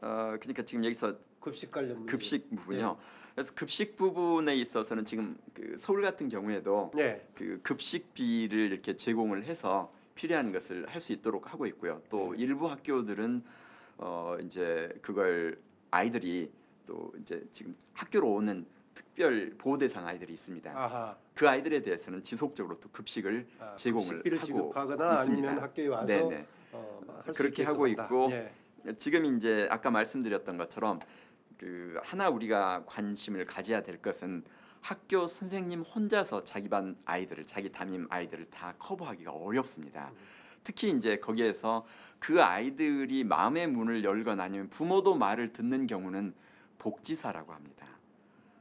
그러니까 지금 여기서 급식 관련 문제. 급식 부분이요. 그래서 급식 부분에 있어서는 지금 그 서울 같은 경우에도 네. 그 급식비를 이렇게 제공을 해서 필요한 것을 할 수 있도록 하고 있고요. 또 일부 학교들은 이제 그걸 아이들이 또 이제 지금 학교로 오는 특별 보호 대상 아이들이 있습니다. 아하. 그 아이들에 대해서는 지속적으로 또 급식을 제공을 급식비를 하고 지급하거나 있습니다. 아니면 학교에 와서 네네. 할수 그렇게 있게끔 하고 한다. 있고 예. 지금 이제 아까 말씀드렸던 것처럼 그 하나 우리가 관심을 가져야 될 것은 학교 선생님 혼자서 자기 반 아이들을 자기 담임 아이들을 다 커버하기가 어렵습니다. 특히 이제 거기에서 그 아이들이 마음의 문을 열거나 아니면 부모도 말을 듣는 경우는 복지사라고 합니다.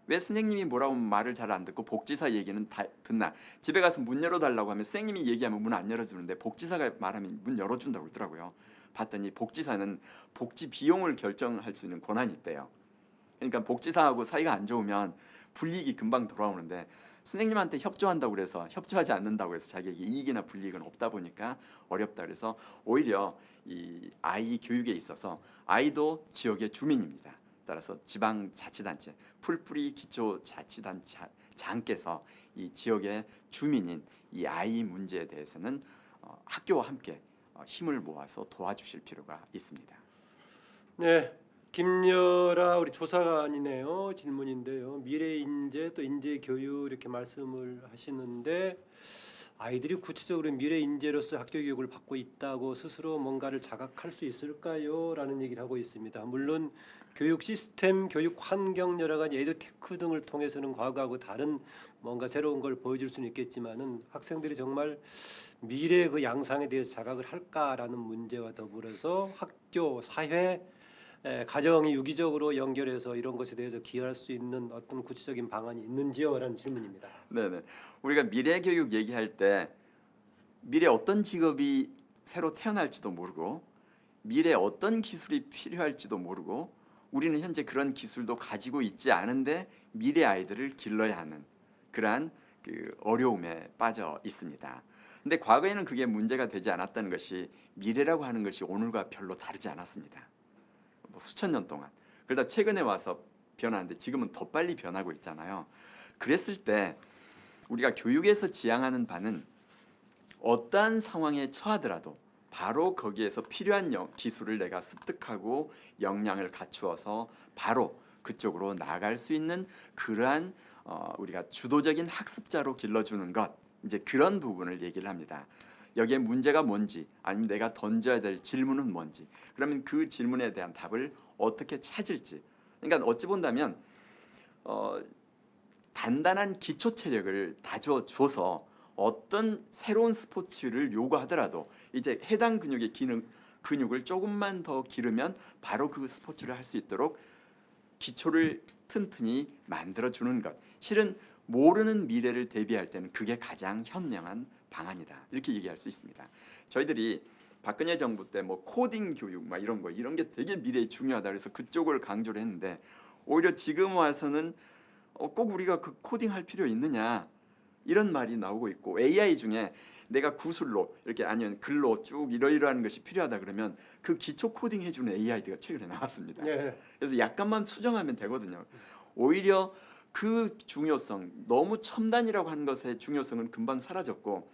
왜 선생님이 뭐라고 하면 말을 잘 안 듣고 복지사 얘기는 다 듣나? 집에 가서 문 열어달라고 하면 선생님이 얘기하면 문 안 열어주는데 복지사가 말하면 문 열어준다고 그러더라고요. 봤더니 복지사는 복지 비용을 결정할 수 있는 권한이 있대요. 그러니까 복지사하고 사이가 안 좋으면 불이익이 금방 돌아오는데 선생님한테 협조한다고 그래서 협조하지 않는다고 해서 자기에게 이익이나 불이익은 없다 보니까 어렵다. 그래서 오히려 이 아이 교육에 있어서 아이도 지역의 주민입니다. 따라서 지방자치단체 풀뿌리 기초자치단체장께서 이 지역의 주민인 이 아이 문제에 대해서는 학교와 함께 힘을 모아서 도와주실 필요가 있습니다. 네, 김여라 우리 조사관이네요. 질문인데요. 미래 인재 또 인재 교육 이렇게 말씀을 하시는데 아이들이 구체적으로 미래 인재로서 학교 교육을 받고 있다고 스스로 뭔가를 자각할 수 있을까요? 라는 얘기를 하고 있습니다. 물론 교육 시스템, 교육 환경 여러 가지 에듀테크 등을 통해서는 과거하고 다른 뭔가 새로운 걸 보여줄 수는 있겠지만은 학생들이 정말 미래 그 양상에 대해서 자각을 할까라는 문제와 더불어서 학교, 사회, 가정이 유기적으로 연결해서 이런 것에 대해서 기여할 수 있는 어떤 구체적인 방안이 있는지요라는 질문입니다. 네네. 우리가 미래 교육 얘기할 때 미래 어떤 직업이 새로 태어날지도 모르고 미래 어떤 기술이 필요할지도 모르고 우리는 현재 그런 기술도 가지고 있지 않은데 미래 아이들을 길러야 하는 그러한 그 어려움에 빠져 있습니다. 근데 과거에는 그게 문제가 되지 않았다는 것이 미래라고 하는 것이 오늘과 별로 다르지 않았습니다. 뭐 수천 년 동안. 그러다 최근에 와서 변하는데 지금은 더 빨리 변하고 있잖아요. 그랬을 때 우리가 교육에서 지향하는 바는 어떠한 상황에 처하더라도 바로 거기에서 필요한 기술을 내가 습득하고 역량을 갖추어서 바로 그쪽으로 나아갈 수 있는 그러한 우리가 주도적인 학습자로 길러주는 것, 이제 그런 부분을 얘기를 합니다. 여기에 문제가 뭔지 아니면 내가 던져야 될 질문은 뭔지, 그러면 그 질문에 대한 답을 어떻게 찾을지. 그러니까 어찌 본다면 단단한 기초 체력을 다져줘서 어떤 새로운 스포츠를 요구하더라도 이제 해당 근육의 근육을 조금만 더 기르면 바로 그 스포츠를 할 수 있도록 기초를 튼튼히 만들어주는 것. 실은 모르는 미래를 대비할 때는 그게 가장 현명한 방안이다. 이렇게 얘기할 수 있습니다. 저희들이 박근혜 정부 때 뭐 코딩 교육 막 이런 게 되게 미래에 중요하다 그래서 그쪽을 강조를 했는데 오히려 지금 와서는 꼭 우리가 그 코딩 할 필요 있느냐 이런 말이 나오고 있고 AI 중에 내가 구술로 이렇게 아니면 글로 쭉 이러이러하는 것이 필요하다 그러면 그 기초 코딩 해주는 AI가 최근에 나왔습니다. 네. 그래서 약간만 수정하면 되거든요. 오히려 그 중요성, 너무 첨단이라고 하는 것의 중요성은 금방 사라졌고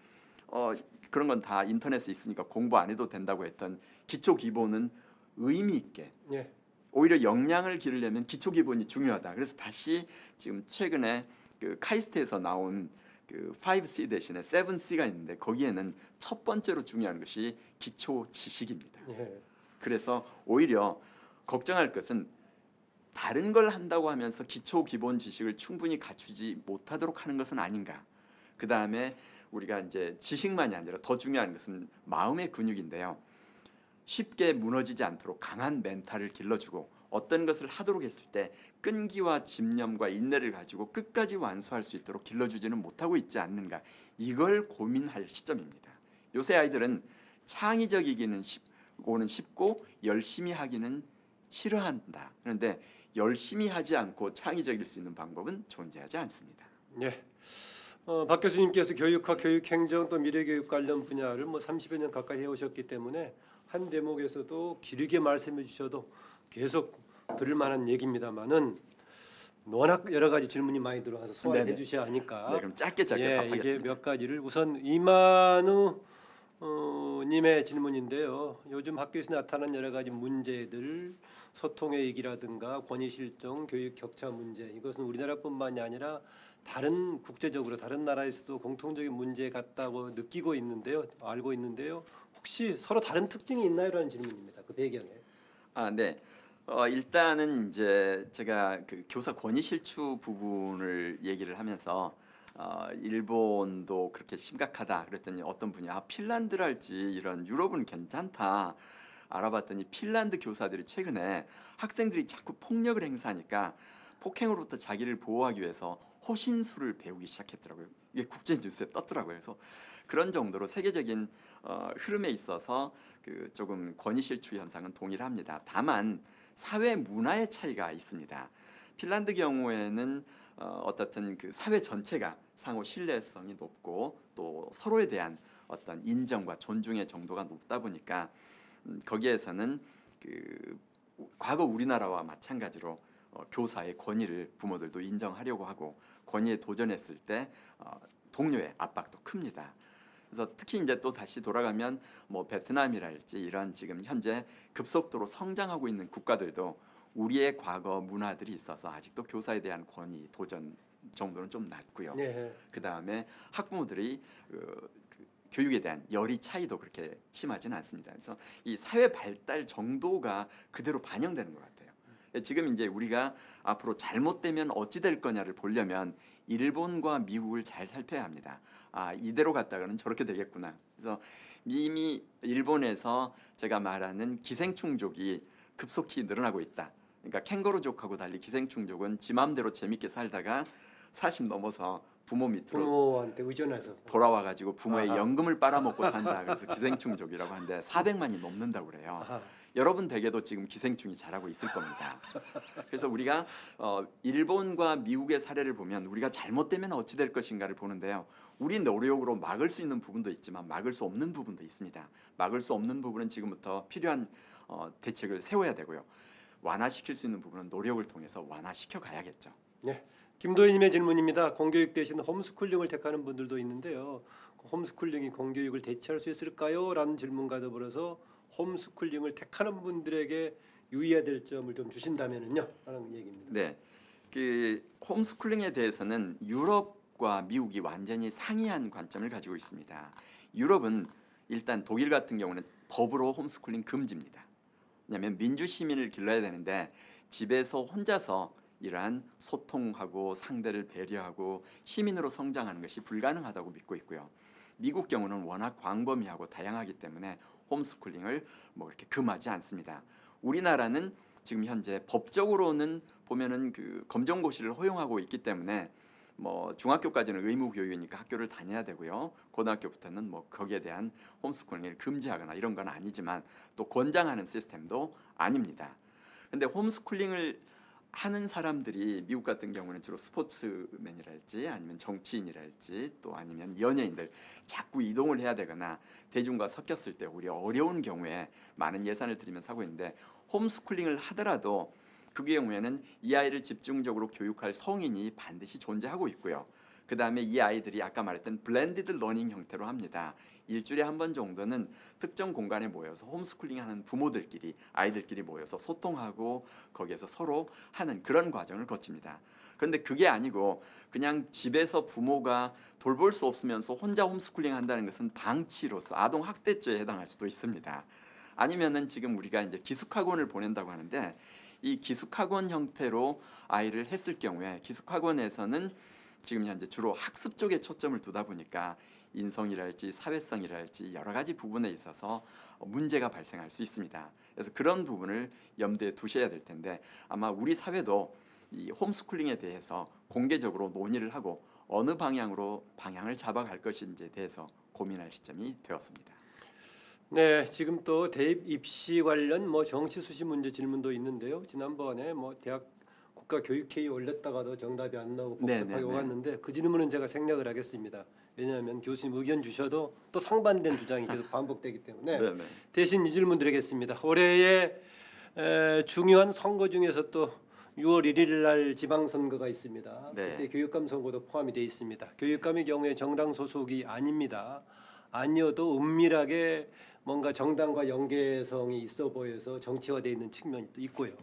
그런 건 다 인터넷에 있으니까 공부 안 해도 된다고 했던 기초 기본은 의미 있게 네. 오히려 역량을 기르려면 기초 기본이 중요하다. 그래서 다시 지금 최근에 그 카이스트에서 나온 그 5C 대신에 7C가 있는데 거기에는 첫 번째로 중요한 것이 기초 지식입니다. 네. 그래서 오히려 걱정할 것은 다른 걸 한다고 하면서 기초 기본 지식을 충분히 갖추지 못하도록 하는 것은 아닌가. 그 다음에 우리가 이제 지식만이 아니라 더 중요한 것은 마음의 근육인데요. 쉽게 무너지지 않도록 강한 멘탈을 길러주고 어떤 것을 하도록 했을 때 끈기와 집념과 인내를 가지고 끝까지 완수할 수 있도록 길러주지는 못하고 있지 않는가. 이걸 고민할 시점입니다. 요새 아이들은 창의적이기는 쉽고 열심히 하기는 싫어한다. 그런데 열심히 하지 않고 창의적일 수 있는 방법은 존재하지 않습니다. 네. 박 교수님께서 교육학, 교육행정 또 미래교육 관련 분야를 뭐 30여 년 가까이 해오셨기 때문에 한 대목에서도 길게 말씀해 주셔도 계속 들을 만한 얘기입니다만은 워낙 여러 가지 질문이 많이 들어와서 소화해 네네. 주셔야 하니까 네, 그럼 짧게 답하겠습니다. 이게 몇 가지를 우선 이만우 님의 질문인데요. 요즘 학교에서 나타난 여러 가지 문제들, 소통의 위기라든가 권위 실종, 교육 격차 문제, 이것은 우리나라뿐만이 아니라 다른 국제적으로 다른 나라에서도 공통적인 문제 같다고 느끼고 있는데요, 알고 있는데요. 혹시 서로 다른 특징이 있나요라는 질문입니다. 그 배경에. 네. 일단은 이제 제가 그 교사 권위 실추 부분을 얘기를 하면서 일본도 그렇게 심각하다 그랬더니 어떤 분이 핀란드랄지 이런 유럽은 괜찮다 알아봤더니 핀란드 교사들이 최근에 학생들이 자꾸 폭력을 행사하니까 폭행으로부터 자기를 보호하기 위해서 호신술을 배우기 시작했더라고요. 이게 국제 뉴스에 떴더라고요. 그래서 그런 정도로 세계적인 흐름에 있어서 그 조금 권위 실추 현상은 동일합니다. 다만 사회 문화의 차이가 있습니다. 핀란드 경우에는 어떻든 그 사회 전체가 상호 신뢰성이 높고 또 서로에 대한 어떤 인정과 존중의 정도가 높다 보니까 거기에서는 그 과거 우리나라와 마찬가지로 교사의 권위를 부모들도 인정하려고 하고 권위에 도전했을 때 동료의 압박도 큽니다. 그래서 특히 이제 또 다시 돌아가면 뭐 베트남이랄지 이런 지금 현재 급속도로 성장하고 있는 국가들도 우리의 과거 문화들이 있어서 아직도 교사에 대한 권위 도전 정도는 좀 낮고요. 네. 그 다음에 학부모들이 그 교육에 대한 열의 차이도 그렇게 심하지는 않습니다. 그래서 이 사회 발달 정도가 그대로 반영되는 것 같아요. 지금 이제 우리가 앞으로 잘못되면 어찌 될 거냐를 보려면 일본과 미국을 잘 살펴야 합니다. 아, 이대로 갔다가는 저렇게 되겠구나. 그래서 이미 일본에서 제가 말하는 기생충족이 급속히 늘어나고 있다. 그러니까 캥거루족하고 달리 기생충족은 지 마음대로 재밌게 살다가 40 넘어서 부모 밑으로 부모한테 의존해서 돌아와가지고 부모의 아하. 연금을 빨아먹고 산다. 그래서 기생충족이라고 하는데 400만이 넘는다고 그래요. 아하. 여러분 댁에도 지금 기생충이 자라고 있을 겁니다. 그래서 우리가 일본과 미국의 사례를 보면 우리가 잘못되면 어찌 될 것인가를 보는데요. 우리 노력으로 막을 수 있는 부분도 있지만 막을 수 없는 부분도 있습니다. 막을 수 없는 부분은 지금부터 필요한 대책을 세워야 되고요. 완화시킬 수 있는 부분은 노력을 통해서 완화시켜 가야겠죠. 네. 김도희님의 질문입니다. 공교육 대신 홈스쿨링을 택하는 분들도 있는데요. 홈스쿨링이 공교육을 대체할 수 있을까요? 라는 질문과 더불어서 홈스쿨링을 택하는 분들에게 유의해야 될 점을 좀 주신다면은요 하는 얘기입니다. 네, 그 홈스쿨링에 대해서는 유럽과 미국이 완전히 상이한 관점을 가지고 있습니다. 유럽은 일단 독일 같은 경우는 법으로 홈스쿨링 금지입니다. 왜냐하면 민주 시민을 길러야 되는데 집에서 혼자서 이러한 소통하고 상대를 배려하고 시민으로 성장하는 것이 불가능하다고 믿고 있고요. 미국 경우는 워낙 광범위하고 다양하기 때문에 홈스쿨링을 뭐 이렇게 금하지 않습니다. 우리나라는 지금 현재 법적으로는 보면은 그 검정고시를 허용하고 있기 때문에 뭐 중학교까지는 의무 교육이니까 학교를 다녀야 되고요. 고등학교부터는 뭐 거기에 대한 홈스쿨링을 금지하거나 이런 건 아니지만 또 권장하는 시스템도 아닙니다. 근데 홈스쿨링을 하는 사람들이 미국 같은 경우는 주로 스포츠맨이랄지 아니면 정치인이랄지 또 아니면 연예인들 자꾸 이동을 해야 되거나 대중과 섞였을 때 오히려 어려운 경우에 많은 예산을 들이면서 하고 있는데 홈스쿨링을 하더라도 그 경우에는 이 아이를 집중적으로 교육할 성인이 반드시 존재하고 있고요. 그 다음에 이 아이들이 아까 말했던 블렌디드 러닝 형태로 합니다. 일주일에 한 번 정도는 특정 공간에 모여서 홈스쿨링하는 부모들끼리 아이들끼리 모여서 소통하고 거기에서 서로 하는 그런 과정을 거칩니다. 그런데 그게 아니고 그냥 집에서 부모가 돌볼 수 없으면서 혼자 홈스쿨링 한다는 것은 방치로서 아동 학대죄에 해당할 수도 있습니다. 아니면은 지금 우리가 이제 기숙학원을 보낸다고 하는데 이 기숙학원 형태로 아이를 했을 경우에 기숙학원에서는 지금 현재 주로 학습 쪽에 초점을 두다 보니까 인성이랄지 사회성이랄지 여러 가지 부분에 있어서 문제가 발생할 수 있습니다. 그래서 그런 부분을 염두에 두셔야 될 텐데 아마 우리 사회도 이 홈스쿨링에 대해서 공개적으로 논의를 하고 어느 방향으로 방향을 잡아갈 것인지에 대해서 고민할 시점이 되었습니다. 네, 지금 또 대입 입시 관련 뭐 정치 수시 문제 질문도 있는데요. 지난번에 뭐 대학 국가교육회의 올렸다가도 정답이 안 나오고 복잡하게 오갔는데 그 질문은 제가 생략을 하겠습니다. 왜냐하면 교수님 의견 주셔도 또 상반된 주장이 계속 반복되기 때문에 대신 이 질문 드리겠습니다. 올해의 중요한 선거 중에서 또 6월 1일 날 지방선거가 있습니다. 네. 그때 교육감 선거도 포함이 되어 있습니다. 교육감의 경우에 정당 소속이 아닙니다. 아니어도 은밀하게 뭔가 정당과 연계성이 있어 보여서 정치화되어 있는 측면이 또 있고요.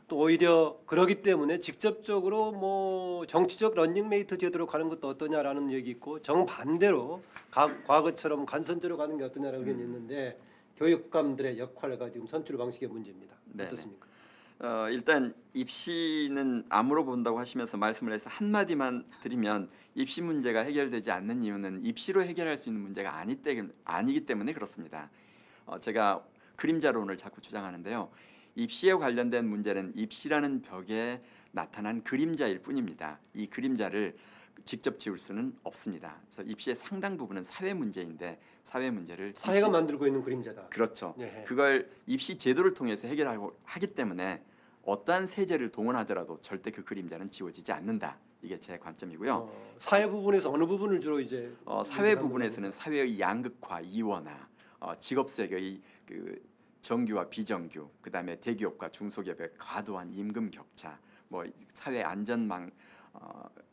또 오히려 그러기 때문에 직접적으로 뭐 정치적 런닝메이트 제도로 가는 것도 어떠냐라는 얘기 있고 정반대로 과거처럼 간선제로 가는 게 어떠냐라는 의견이 있는데 교육감들의 역할과 지금 선출 방식의 문제입니다. 네네. 어떻습니까? 일단 입시는 암으로 본다고 하시면서 말씀을 해서 한마디만 드리면 입시 문제가 해결되지 않는 이유는 입시로 해결할 수 있는 문제가 아니기 때문에 그렇습니다. 제가 그림자론을 자꾸 주장하는데요. 입시에 관련된 문제는 입시라는 벽에 나타난 그림자일 뿐입니다. 이 그림자를 직접 지울 수는 없습니다. 그래서 입시의 상당 부분은 사회 문제인데 사회 문제를 사회가 만들고 있는 그림자다. 그렇죠. 예. 그걸 입시 제도를 통해서 해결하고 하기 때문에 어떠한 세제를 동원하더라도 절대 그 그림자는 지워지지 않는다. 이게 제 관점이고요. 사회 부분에서 어느 부분을 주로 이제 사회 부분에서는 사회의 양극화, 이원화, 직업색의 그 정규와 비정규, 그다음에 대기업과 중소기업의 과도한 임금 격차, 뭐 사회 안전망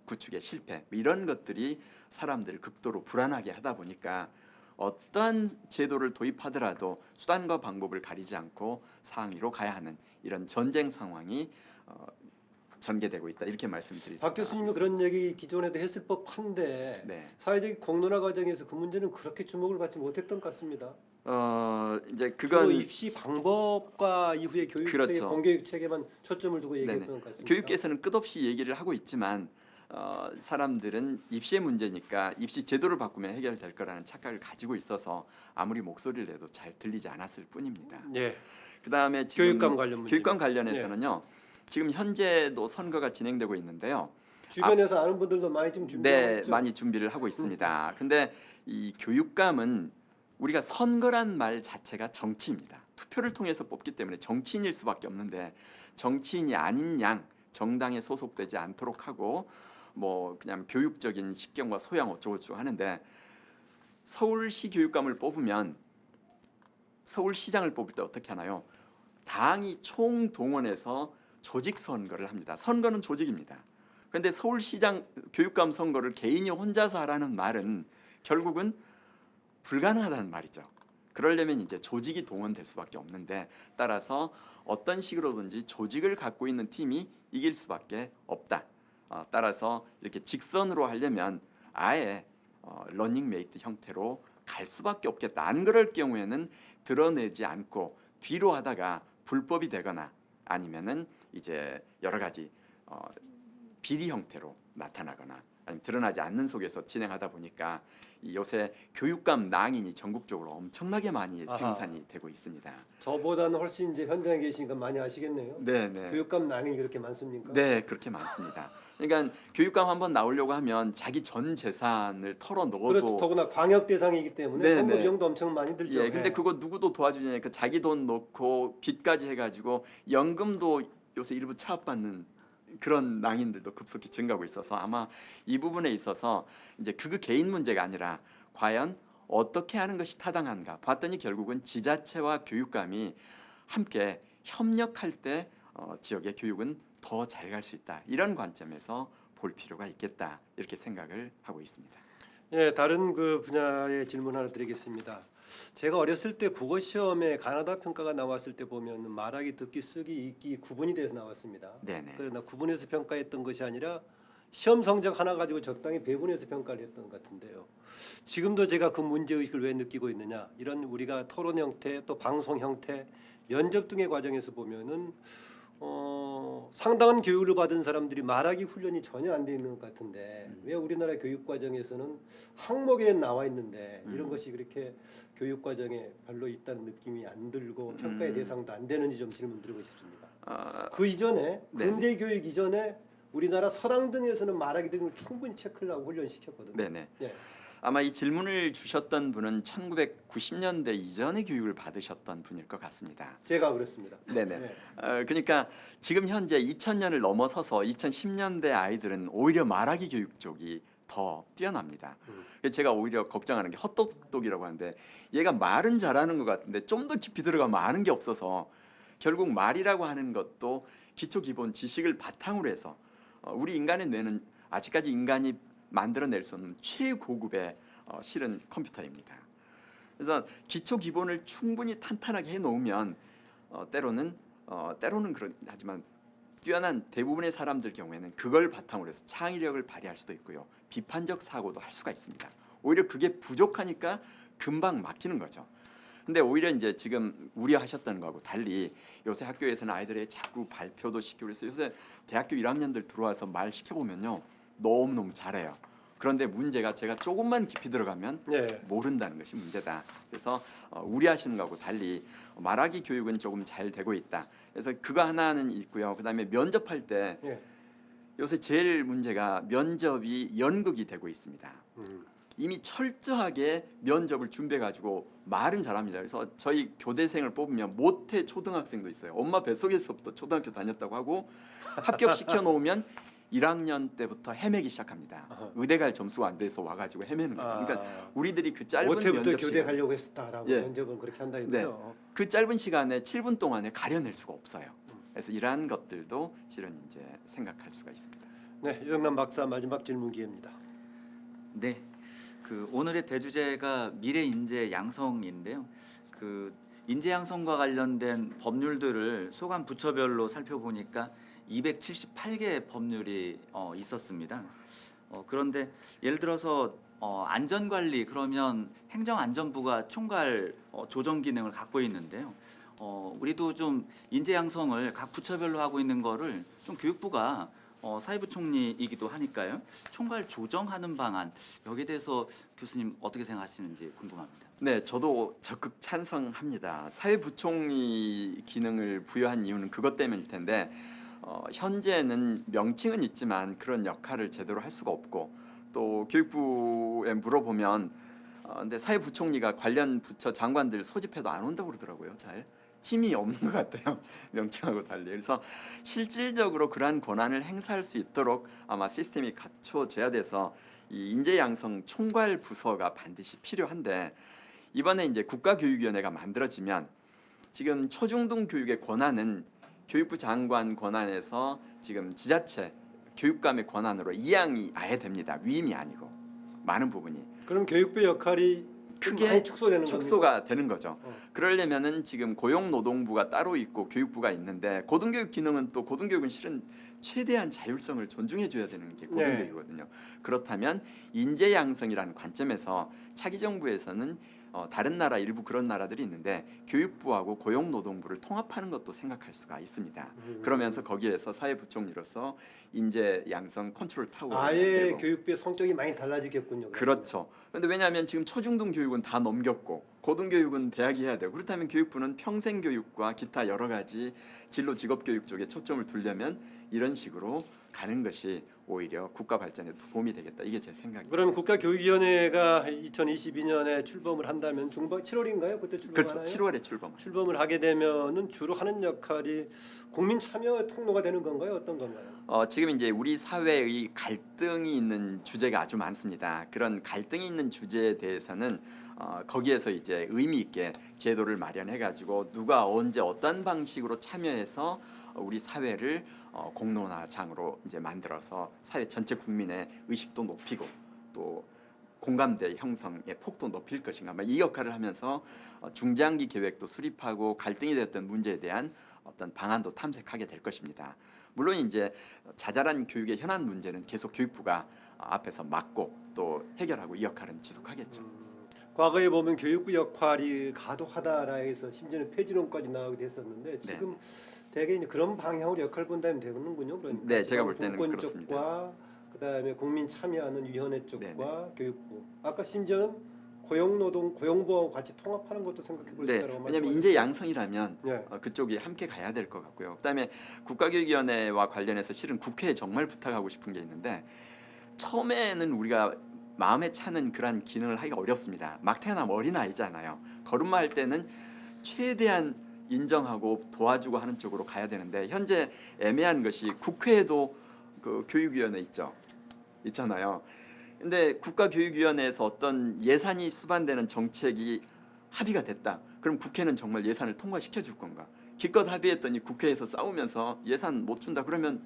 구축의 실패, 뭐 이런 것들이 사람들을 극도로 불안하게 하다 보니까 어떠한 제도를 도입하더라도 수단과 방법을 가리지 않고 상위로 가야 하는 이런 전쟁 상황이 전개되고 있다, 이렇게 말씀드릴 수 박 교수님이 그런 얘기 기존에도 했을 법한데 네. 사회적 공론화 과정에서 그 문제는 그렇게 주목을 받지 못했던 것 같습니다. 이제 주로 그건 입시 방법과 이후의 교육 체계, 그렇죠. 공교육 체계만 초점을 두고 얘기했던 네네. 것 같습니다. 교육계에서는 끝없이 얘기를 하고 있지만 사람들은 입시의 문제니까 입시 제도를 바꾸면 해결될 거라는 착각을 가지고 있어서 아무리 목소리를 내도 잘 들리지 않았을 뿐입니다. 예. 그다음에 지금 교육감 관련 문제. 교육감 관련해서는요. 지금 현재도 선거가 진행되고 있는데요. 주변에서 아는 분들도 많이 좀 준비하고 네, 있죠. 많이 준비를 하고 있습니다. 근데 이 교육감은 우리가 선거란 말 자체가 정치입니다. 투표를 통해서 뽑기 때문에 정치인일 수밖에 없는데 정치인이 아닌 양 정당에 소속되지 않도록 하고 뭐 그냥 교육적인 식견과 소양 어쩌고저쩌고 하는데 서울시 교육감을 뽑으면 서울시장을 뽑을 때 어떻게 하나요? 당이 총동원해서 조직 선거를 합니다. 선거는 조직입니다. 그런데 서울시장 교육감 선거를 개인이 혼자서 하라는 말은 결국은 불가능하다는 말이죠. 그러려면 이제 조직이 동원될 수밖에 없는데 따라서 어떤 식으로든지 조직을 갖고 있는 팀이 이길 수밖에 없다. 따라서 이렇게 직선으로 하려면 아예 러닝메이트 형태로 갈 수밖에 없겠다. 안 그럴 경우에는 드러내지 않고 뒤로 하다가 불법이 되거나 아니면은 이제 여러 가지 비리 형태로 나타나거나 아니면 드러나지 않는 속에서 진행하다 보니까 이 요새 교육감 낭인이 전국적으로 엄청나게 많이 아하. 생산이 되고 있습니다. 저보다는 훨씬 이제 현장에 계시니까 많이 아시겠네요. 네, 네. 교육감 낭인이 그렇게 많습니까? 네, 그렇게 많습니다. 그러니까 교육감 한번 나오려고 하면 자기 전 재산을 털어 넣어도 그렇죠. 더구나 광역 대상이기 때문에 네, 선거 네. 비용도 엄청 많이 들죠. 예, 근데 그거 누구도 도와주지 않으니까 자기 돈 넣고 빚까지 해가지고 연금도 요새 일부 차압받는 그런 낭인들도 급속히 증가하고 있어서 아마 이 부분에 있어서 이제 그 개인 문제가 아니라 과연 어떻게 하는 것이 타당한가 봤더니 결국은 지자체와 교육감이 함께 협력할 때 지역의 교육은 더 잘 갈 수 있다, 이런 관점에서 볼 필요가 있겠다, 이렇게 생각을 하고 있습니다. 예, 다른 그 분야의 질문 하나 드리겠습니다. 제가 어렸을 때 국어 시험에 가나다 평가가 나왔을 때 보면 말하기, 듣기, 쓰기, 읽기 구분이 돼서 나왔습니다. 네네. 그러나 구분해서 평가했던 것이 아니라 시험 성적 하나 가지고 적당히 배분해서 평가를 했던 것 같은데요. 지금도 제가 그 문제 의식을 왜 느끼고 있느냐? 이런 우리가 토론 형태, 또 방송 형태, 면접 등의 과정에서 보면은 상당한 교육을 받은 사람들이 말하기 훈련이 전혀 안 돼 있는 것 같은데 왜 우리나라 교육 과정에서는 항목에는 나와 있는데 이런 것이 그렇게 교육 과정에 별로 있다는 느낌이 안 들고 평가의 대상도 안 되는지 좀 질문 드리고 싶습니다. 그 이전에 네. 근대 교육 이전에 우리나라 서당 등에서는 말하기 등을 충분히 체크를 하고 훈련시켰거든요. 네네. 예. 아마 이 질문을 주셨던 분은 1990년대 이전의 교육을 받으셨던 분일 것 같습니다. 제가 그렇습니다. 네네. 네. 그러니까 지금 현재 2000년을 넘어서서 2010년대 아이들은 오히려 말하기 교육 쪽이 더 뛰어납니다. 그래서 제가 오히려 걱정하는 게 헛똑똑이라고 하는데 얘가 말은 잘하는 것 같은데 좀 더 깊이 들어가면 아는 게 없어서 결국 말이라고 하는 것도 기초 기본 지식을 바탕으로 해서 우리 인간의 뇌는 아직까지 인간이 만들어낼 수 없는 최고급의 실은 컴퓨터입니다. 그래서 기초 기본을 충분히 탄탄하게 해놓으면 때로는 하지만 뛰어난 대부분의 사람들 경우에는 그걸 바탕으로 해서 창의력을 발휘할 수도 있고요, 비판적 사고도 할 수가 있습니다. 오히려 그게 부족하니까 금방 막히는 거죠. 근데 오히려 이제 지금 우려하셨던 거하고 달리 요새 학교에서는 아이들의 자꾸 발표도 시키고 그래서 요새 대학교 1학년들 들어와서 말 시켜보면요 너무너무 잘해요. 그런데 문제가 제가 조금만 깊이 들어가면 예. 모른다는 것이 문제다. 그래서 우려하시는 거하고 달리 말하기 교육은 조금 잘 되고 있다. 그래서 그거 하나는 있고요. 그다음에 면접할 때 예. 요새 제일 문제가 면접이 연극이 되고 있습니다. 이미 철저하게 면접을 준비해 가지고 말은 잘합니다. 그래서 저희 교대생을 뽑으면 모태 초등학생도 있어요. 엄마 뱃속에서부터 초등학교 다녔다고 하고 합격시켜 놓으면 1학년 때부터 헤매기 시작합니다. 아하. 의대 갈 점수가 안 돼서 와가지고 헤매는 거죠. 그러니까 우리들이 그 짧은 모태부터 면접 교대 시간, 가려고 했었다라고 예. 면접은 그렇게 한다 네. 이거죠. 그 짧은 시간에 7분 동안에 가려낼 수가 없어요. 그래서 이러한 것들도 실은 이제 생각할 수가 있습니다. 네, 이정남 박사 마지막 질문 기회입니다. 네, 그 오늘의 대주제가 미래 인재 양성인데요. 그 인재 양성과 관련된 법률들을 소관 부처별로 살펴보니까 278개 법률이 있었습니다. 그런데 예를 들어서 안전관리 그러면 행정안전부가 총괄 조정 기능을 갖고 있는데요. 우리도 좀 인재 양성을 각 부처별로 하고 있는 거를 좀 교육부가 사회부 총리이기도 하니까요. 총괄 조정하는 방안 여기에 대해서 교수님 어떻게 생각하시는지 궁금합니다. 네, 저도 적극 찬성합니다. 사회부총리 기능을 부여한 이유는 그것 때문일 텐데 현재는 명칭은 있지만 그런 역할을 제대로 할 수가 없고 또 교육부에 물어보면 근데 사회부총리가 관련 부처 장관들 소집해도 안 온다고 그러더라고요. 잘 힘이 없는 것 같아요. 명칭하고 달리. 그래서 실질적으로 그러한 권한을 행사할 수 있도록 아마 시스템이 갖춰져야 돼서 이 인재 양성 총괄 부서가 반드시 필요한데 이번에 이제 국가교육위원회가 만들어지면 지금 초중등 교육의 권한은 교육부 장관 권한에서 지금 지자체 교육감의 권한으로 이양이 아예 됩니다. 위임이 아니고 많은 부분이 그럼 교육부 역할이 크게 많이 축소되는 축소가 겁니까? 되는 거죠. 어. 그러려면은 지금 고용노동부가 따로 있고 교육부가 있는데 고등교육 기능은 또 고등교육은 실은 최대한 자율성을 존중해 줘야 되는 게 고등교육이거든요. 그렇다면 인재 양성이라는 관점에서 차기 정부에서는 다른 나라 일부 그런 나라들이 있는데 교육부하고 고용노동부를 통합하는 것도 생각할 수가 있습니다. 그러면서 거기에서 사회부총리로서 인재 양성 컨트롤 타워를 아예 만들고 교육부의 성격이 많이 달라지겠군요. 그러면. 그렇죠. 그런데 왜냐하면 지금 초중등 교육은 다 넘겼고 고등교육은 대학이 해야 되고 그렇다면 교육부는 평생교육과 기타 여러 가지 진로 직업교육 쪽에 초점을 두려면 이런 식으로 가는 것이 오히려 국가 발전에 도움이 되겠다. 이게 제 생각입니다. 그럼 국가교육위원회가 2022년에 출범을 한다면 중반 7월인가요? 그때 그렇죠. 출범하나요? 7월에 출범. 출범을 하게 되면은 주로 하는 역할이 국민 참여 통로가 되는 건가요? 어떤 건가요? 지금 이제 우리 사회의 갈등이 있는 주제가 아주 많습니다. 그런 갈등이 있는 주제에 대해서는 거기에서 이제 의미 있게 제도를 마련해 가지고 누가 언제 어떤 방식으로 참여해서 우리 사회를 공론화장으로 이제 만들어서 사회 전체 국민의 의식도 높이고 또 공감대 형성의 폭도 높일 것인가 이 역할을 하면서 중장기 계획도 수립하고 갈등이 됐던 문제에 대한 어떤 방안도 탐색하게 될 것입니다. 물론 이제 자잘한 교육의 현안 문제는 계속 교육부가 앞에서 맡고 또 해결하고 이 역할은 지속하겠죠. 과거에 보면 교육부 역할이 가도하다라 해서 심지어는 폐지론까지 나오기도 했었는데 지금 대개 이제 그런 방향으로 역할 분담이 되는군요. 그러니까 네, 제가 볼 때는 공권 그렇습니다. 쪽과 그다음에 국민 참여하는 위원회 쪽과 네네. 교육부. 아까 심지어는 고용노동 고용부하고 같이 통합하는 것도 생각해 볼 수 네, 있다고 왜냐하면 인재 양성이라면 예. 그쪽이 함께 가야 될 것 같고요. 그다음에 국가교육위원회와 관련해서 실은 국회에 정말 부탁하고 싶은 게 있는데 처음에는 우리가 마음에 차는 그런 기능을 하기가 어렵습니다. 막 태어난 어린 아이잖아요. 걸음마 할 때는 최대한 인정하고 도와주고 하는 쪽으로 가야 되는데 현재 애매한 것이 국회에도 그 교육위원회 있잖아요. 근데 국가교육위원회에서 어떤 예산이 수반되는 정책이 합의가 됐다. 그럼 국회는 정말 예산을 통과시켜 줄 건가? 기껏 합의했더니 국회에서 싸우면서 예산 못 준다 그러면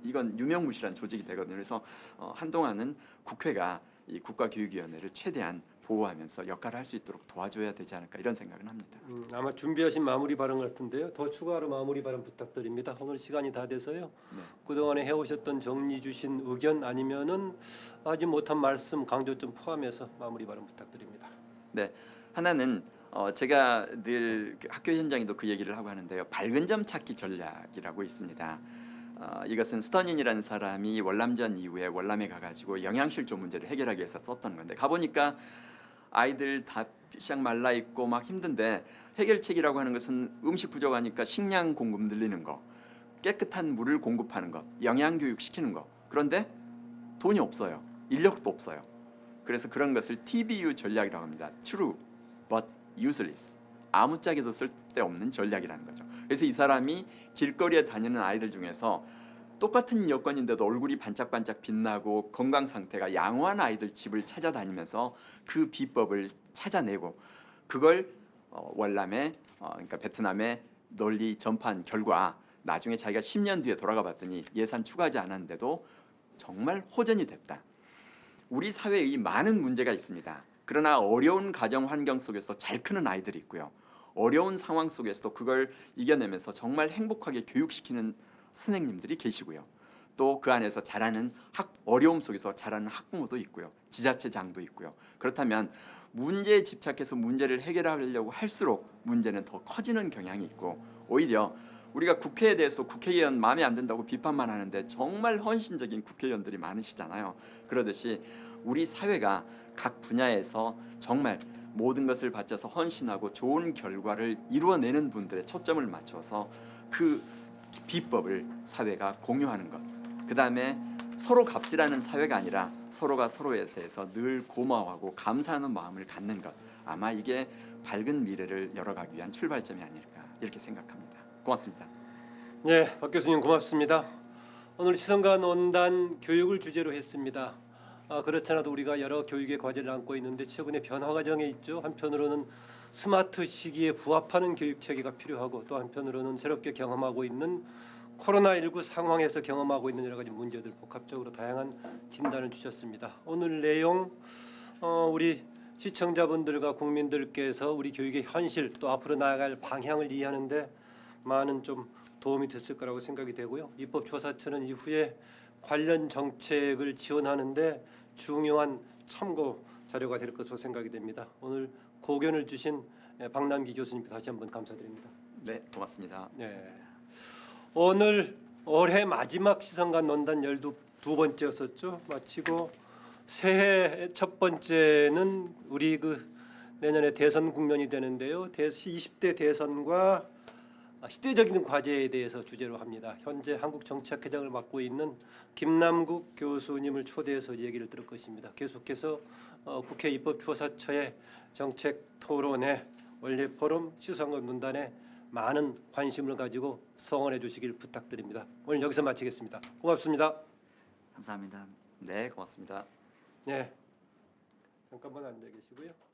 이건 유명무실한 조직이 되거든요. 그래서 한동안은 국회가 이 국가교육위원회를 최대한 보호하면서 역할을 할 수 있도록 도와줘야 되지 않을까 이런 생각은 합니다. 아마 준비하신 마무리 발언 같은데요. 더 추가로 마무리 발언 부탁드립니다. 오늘 시간이 다 돼서요. 네. 그동안에 해오셨던 정리 주신 의견 아니면은 하지 못한 말씀 강조 좀 포함해서 마무리 발언 부탁드립니다. 네, 하나는 제가 늘 학교 현장에도 그 얘기를 하고 하는데요. 밝은 점 찾기 전략이라고 있습니다. 이것은 스터닌이라는 사람이 월남전 이후에 월남에 가가지고 영양실조 문제를 해결하기 위해서 썼던 건데 가보니까 아이들 다 삐싹 말라 있고 막 힘든데 해결책이라고 하는 것은 음식 부족하니까 식량 공급 늘리는 거, 깨끗한 물을 공급하는 것, 영양 교육 시키는 거. 그런데 돈이 없어요. 인력도 없어요. 그래서 그런 것을 TBU 전략이라고 합니다. True but useless. 아무짝에도 쓸데없는 전략이라는 거죠. 그래서 이 사람이 길거리에 다니는 아이들 중에서 똑같은 여건인데도 얼굴이 반짝반짝 빛나고 건강 상태가 양호한 아이들 집을 찾아다니면서 그 비법을 찾아내고 그걸 월남에 그러니까 베트남에 널리 전파한 결과 나중에 자기가 10년 뒤에 돌아가 봤더니 예산 추가하지 않았는데도 정말 호전이 됐다. 우리 사회의 많은 문제가 있습니다. 그러나 어려운 가정 환경 속에서 잘 크는 아이들이 있고요. 어려운 상황 속에서도 그걸 이겨내면서 정말 행복하게 교육시키는 선생님들이 계시고요. 또 그 안에서 자라는 어려움 속에서 자라는 학부모도 있고요. 지자체장도 있고요. 그렇다면 문제에 집착해서 문제를 해결하려고 할수록 문제는 더 커지는 경향이 있고 오히려 우리가 국회에 대해서 국회의원 마음에 안 든다고 비판만 하는데 정말 헌신적인 국회의원들이 많으시잖아요. 그러듯이 우리 사회가 각 분야에서 정말 모든 것을 바쳐서 헌신하고 좋은 결과를 이루어내는 분들의 초점을 맞춰서 그 비법을 사회가 공유하는 것. 그 다음에 서로 값이라는 사회가 아니라 서로가 서로에 대해서 늘 고마워하고 감사하는 마음을 갖는 것. 아마 이게 밝은 미래를 열어가기 위한 출발점이 아닐까 이렇게 생각합니다. 고맙습니다. 네, 박 교수님 고맙습니다. 오늘 시선과 논단 교육을 주제로 했습니다. 그렇지 않아도 우리가 여러 교육의 과제를 안고 있는데 최근에 변화 과정에 있죠. 한편으로는 스마트 시기에 부합하는 교육 체계가 필요하고 또 한편으로는 새롭게 경험하고 있는 코로나19 상황에서 경험하고 있는 여러 가지 문제들 복합적으로 다양한 진단을 주셨습니다. 오늘 내용 우리 시청자분들과 국민들께서 우리 교육의 현실 또 앞으로 나아갈 방향을 이해하는데 많은 좀 도움이 됐을 거라고 생각이 되고요. 입법조사처는 이후에 관련 정책을 지원하는데 중요한 참고 자료가 될 것으로 생각이 됩니다. 오늘 고견을 주신 박남기 교수님께 다시 한번 감사드립니다. 네, 고맙습니다. 네. 오늘 올해 마지막 시선과 논단 12번째였었죠. 마치고 새해 첫 번째는 우리 내년에 대선 국면이 되는데요. 20대 대선과 시대적인 과제에 대해서 주제로 합니다. 현재 한국정치학회장을 맡고 있는 김남국 교수님을 초대해서 얘기를 들을 것입니다. 계속해서 국회 입법조사처의 정책 토론회, 원래 포럼, 시선과 논단에 많은 관심을 가지고 성원해 주시길 부탁드립니다. 오늘 여기서 마치겠습니다. 고맙습니다. 감사합니다. 네, 고맙습니다. 네, 잠깐만 앉아 계시고요.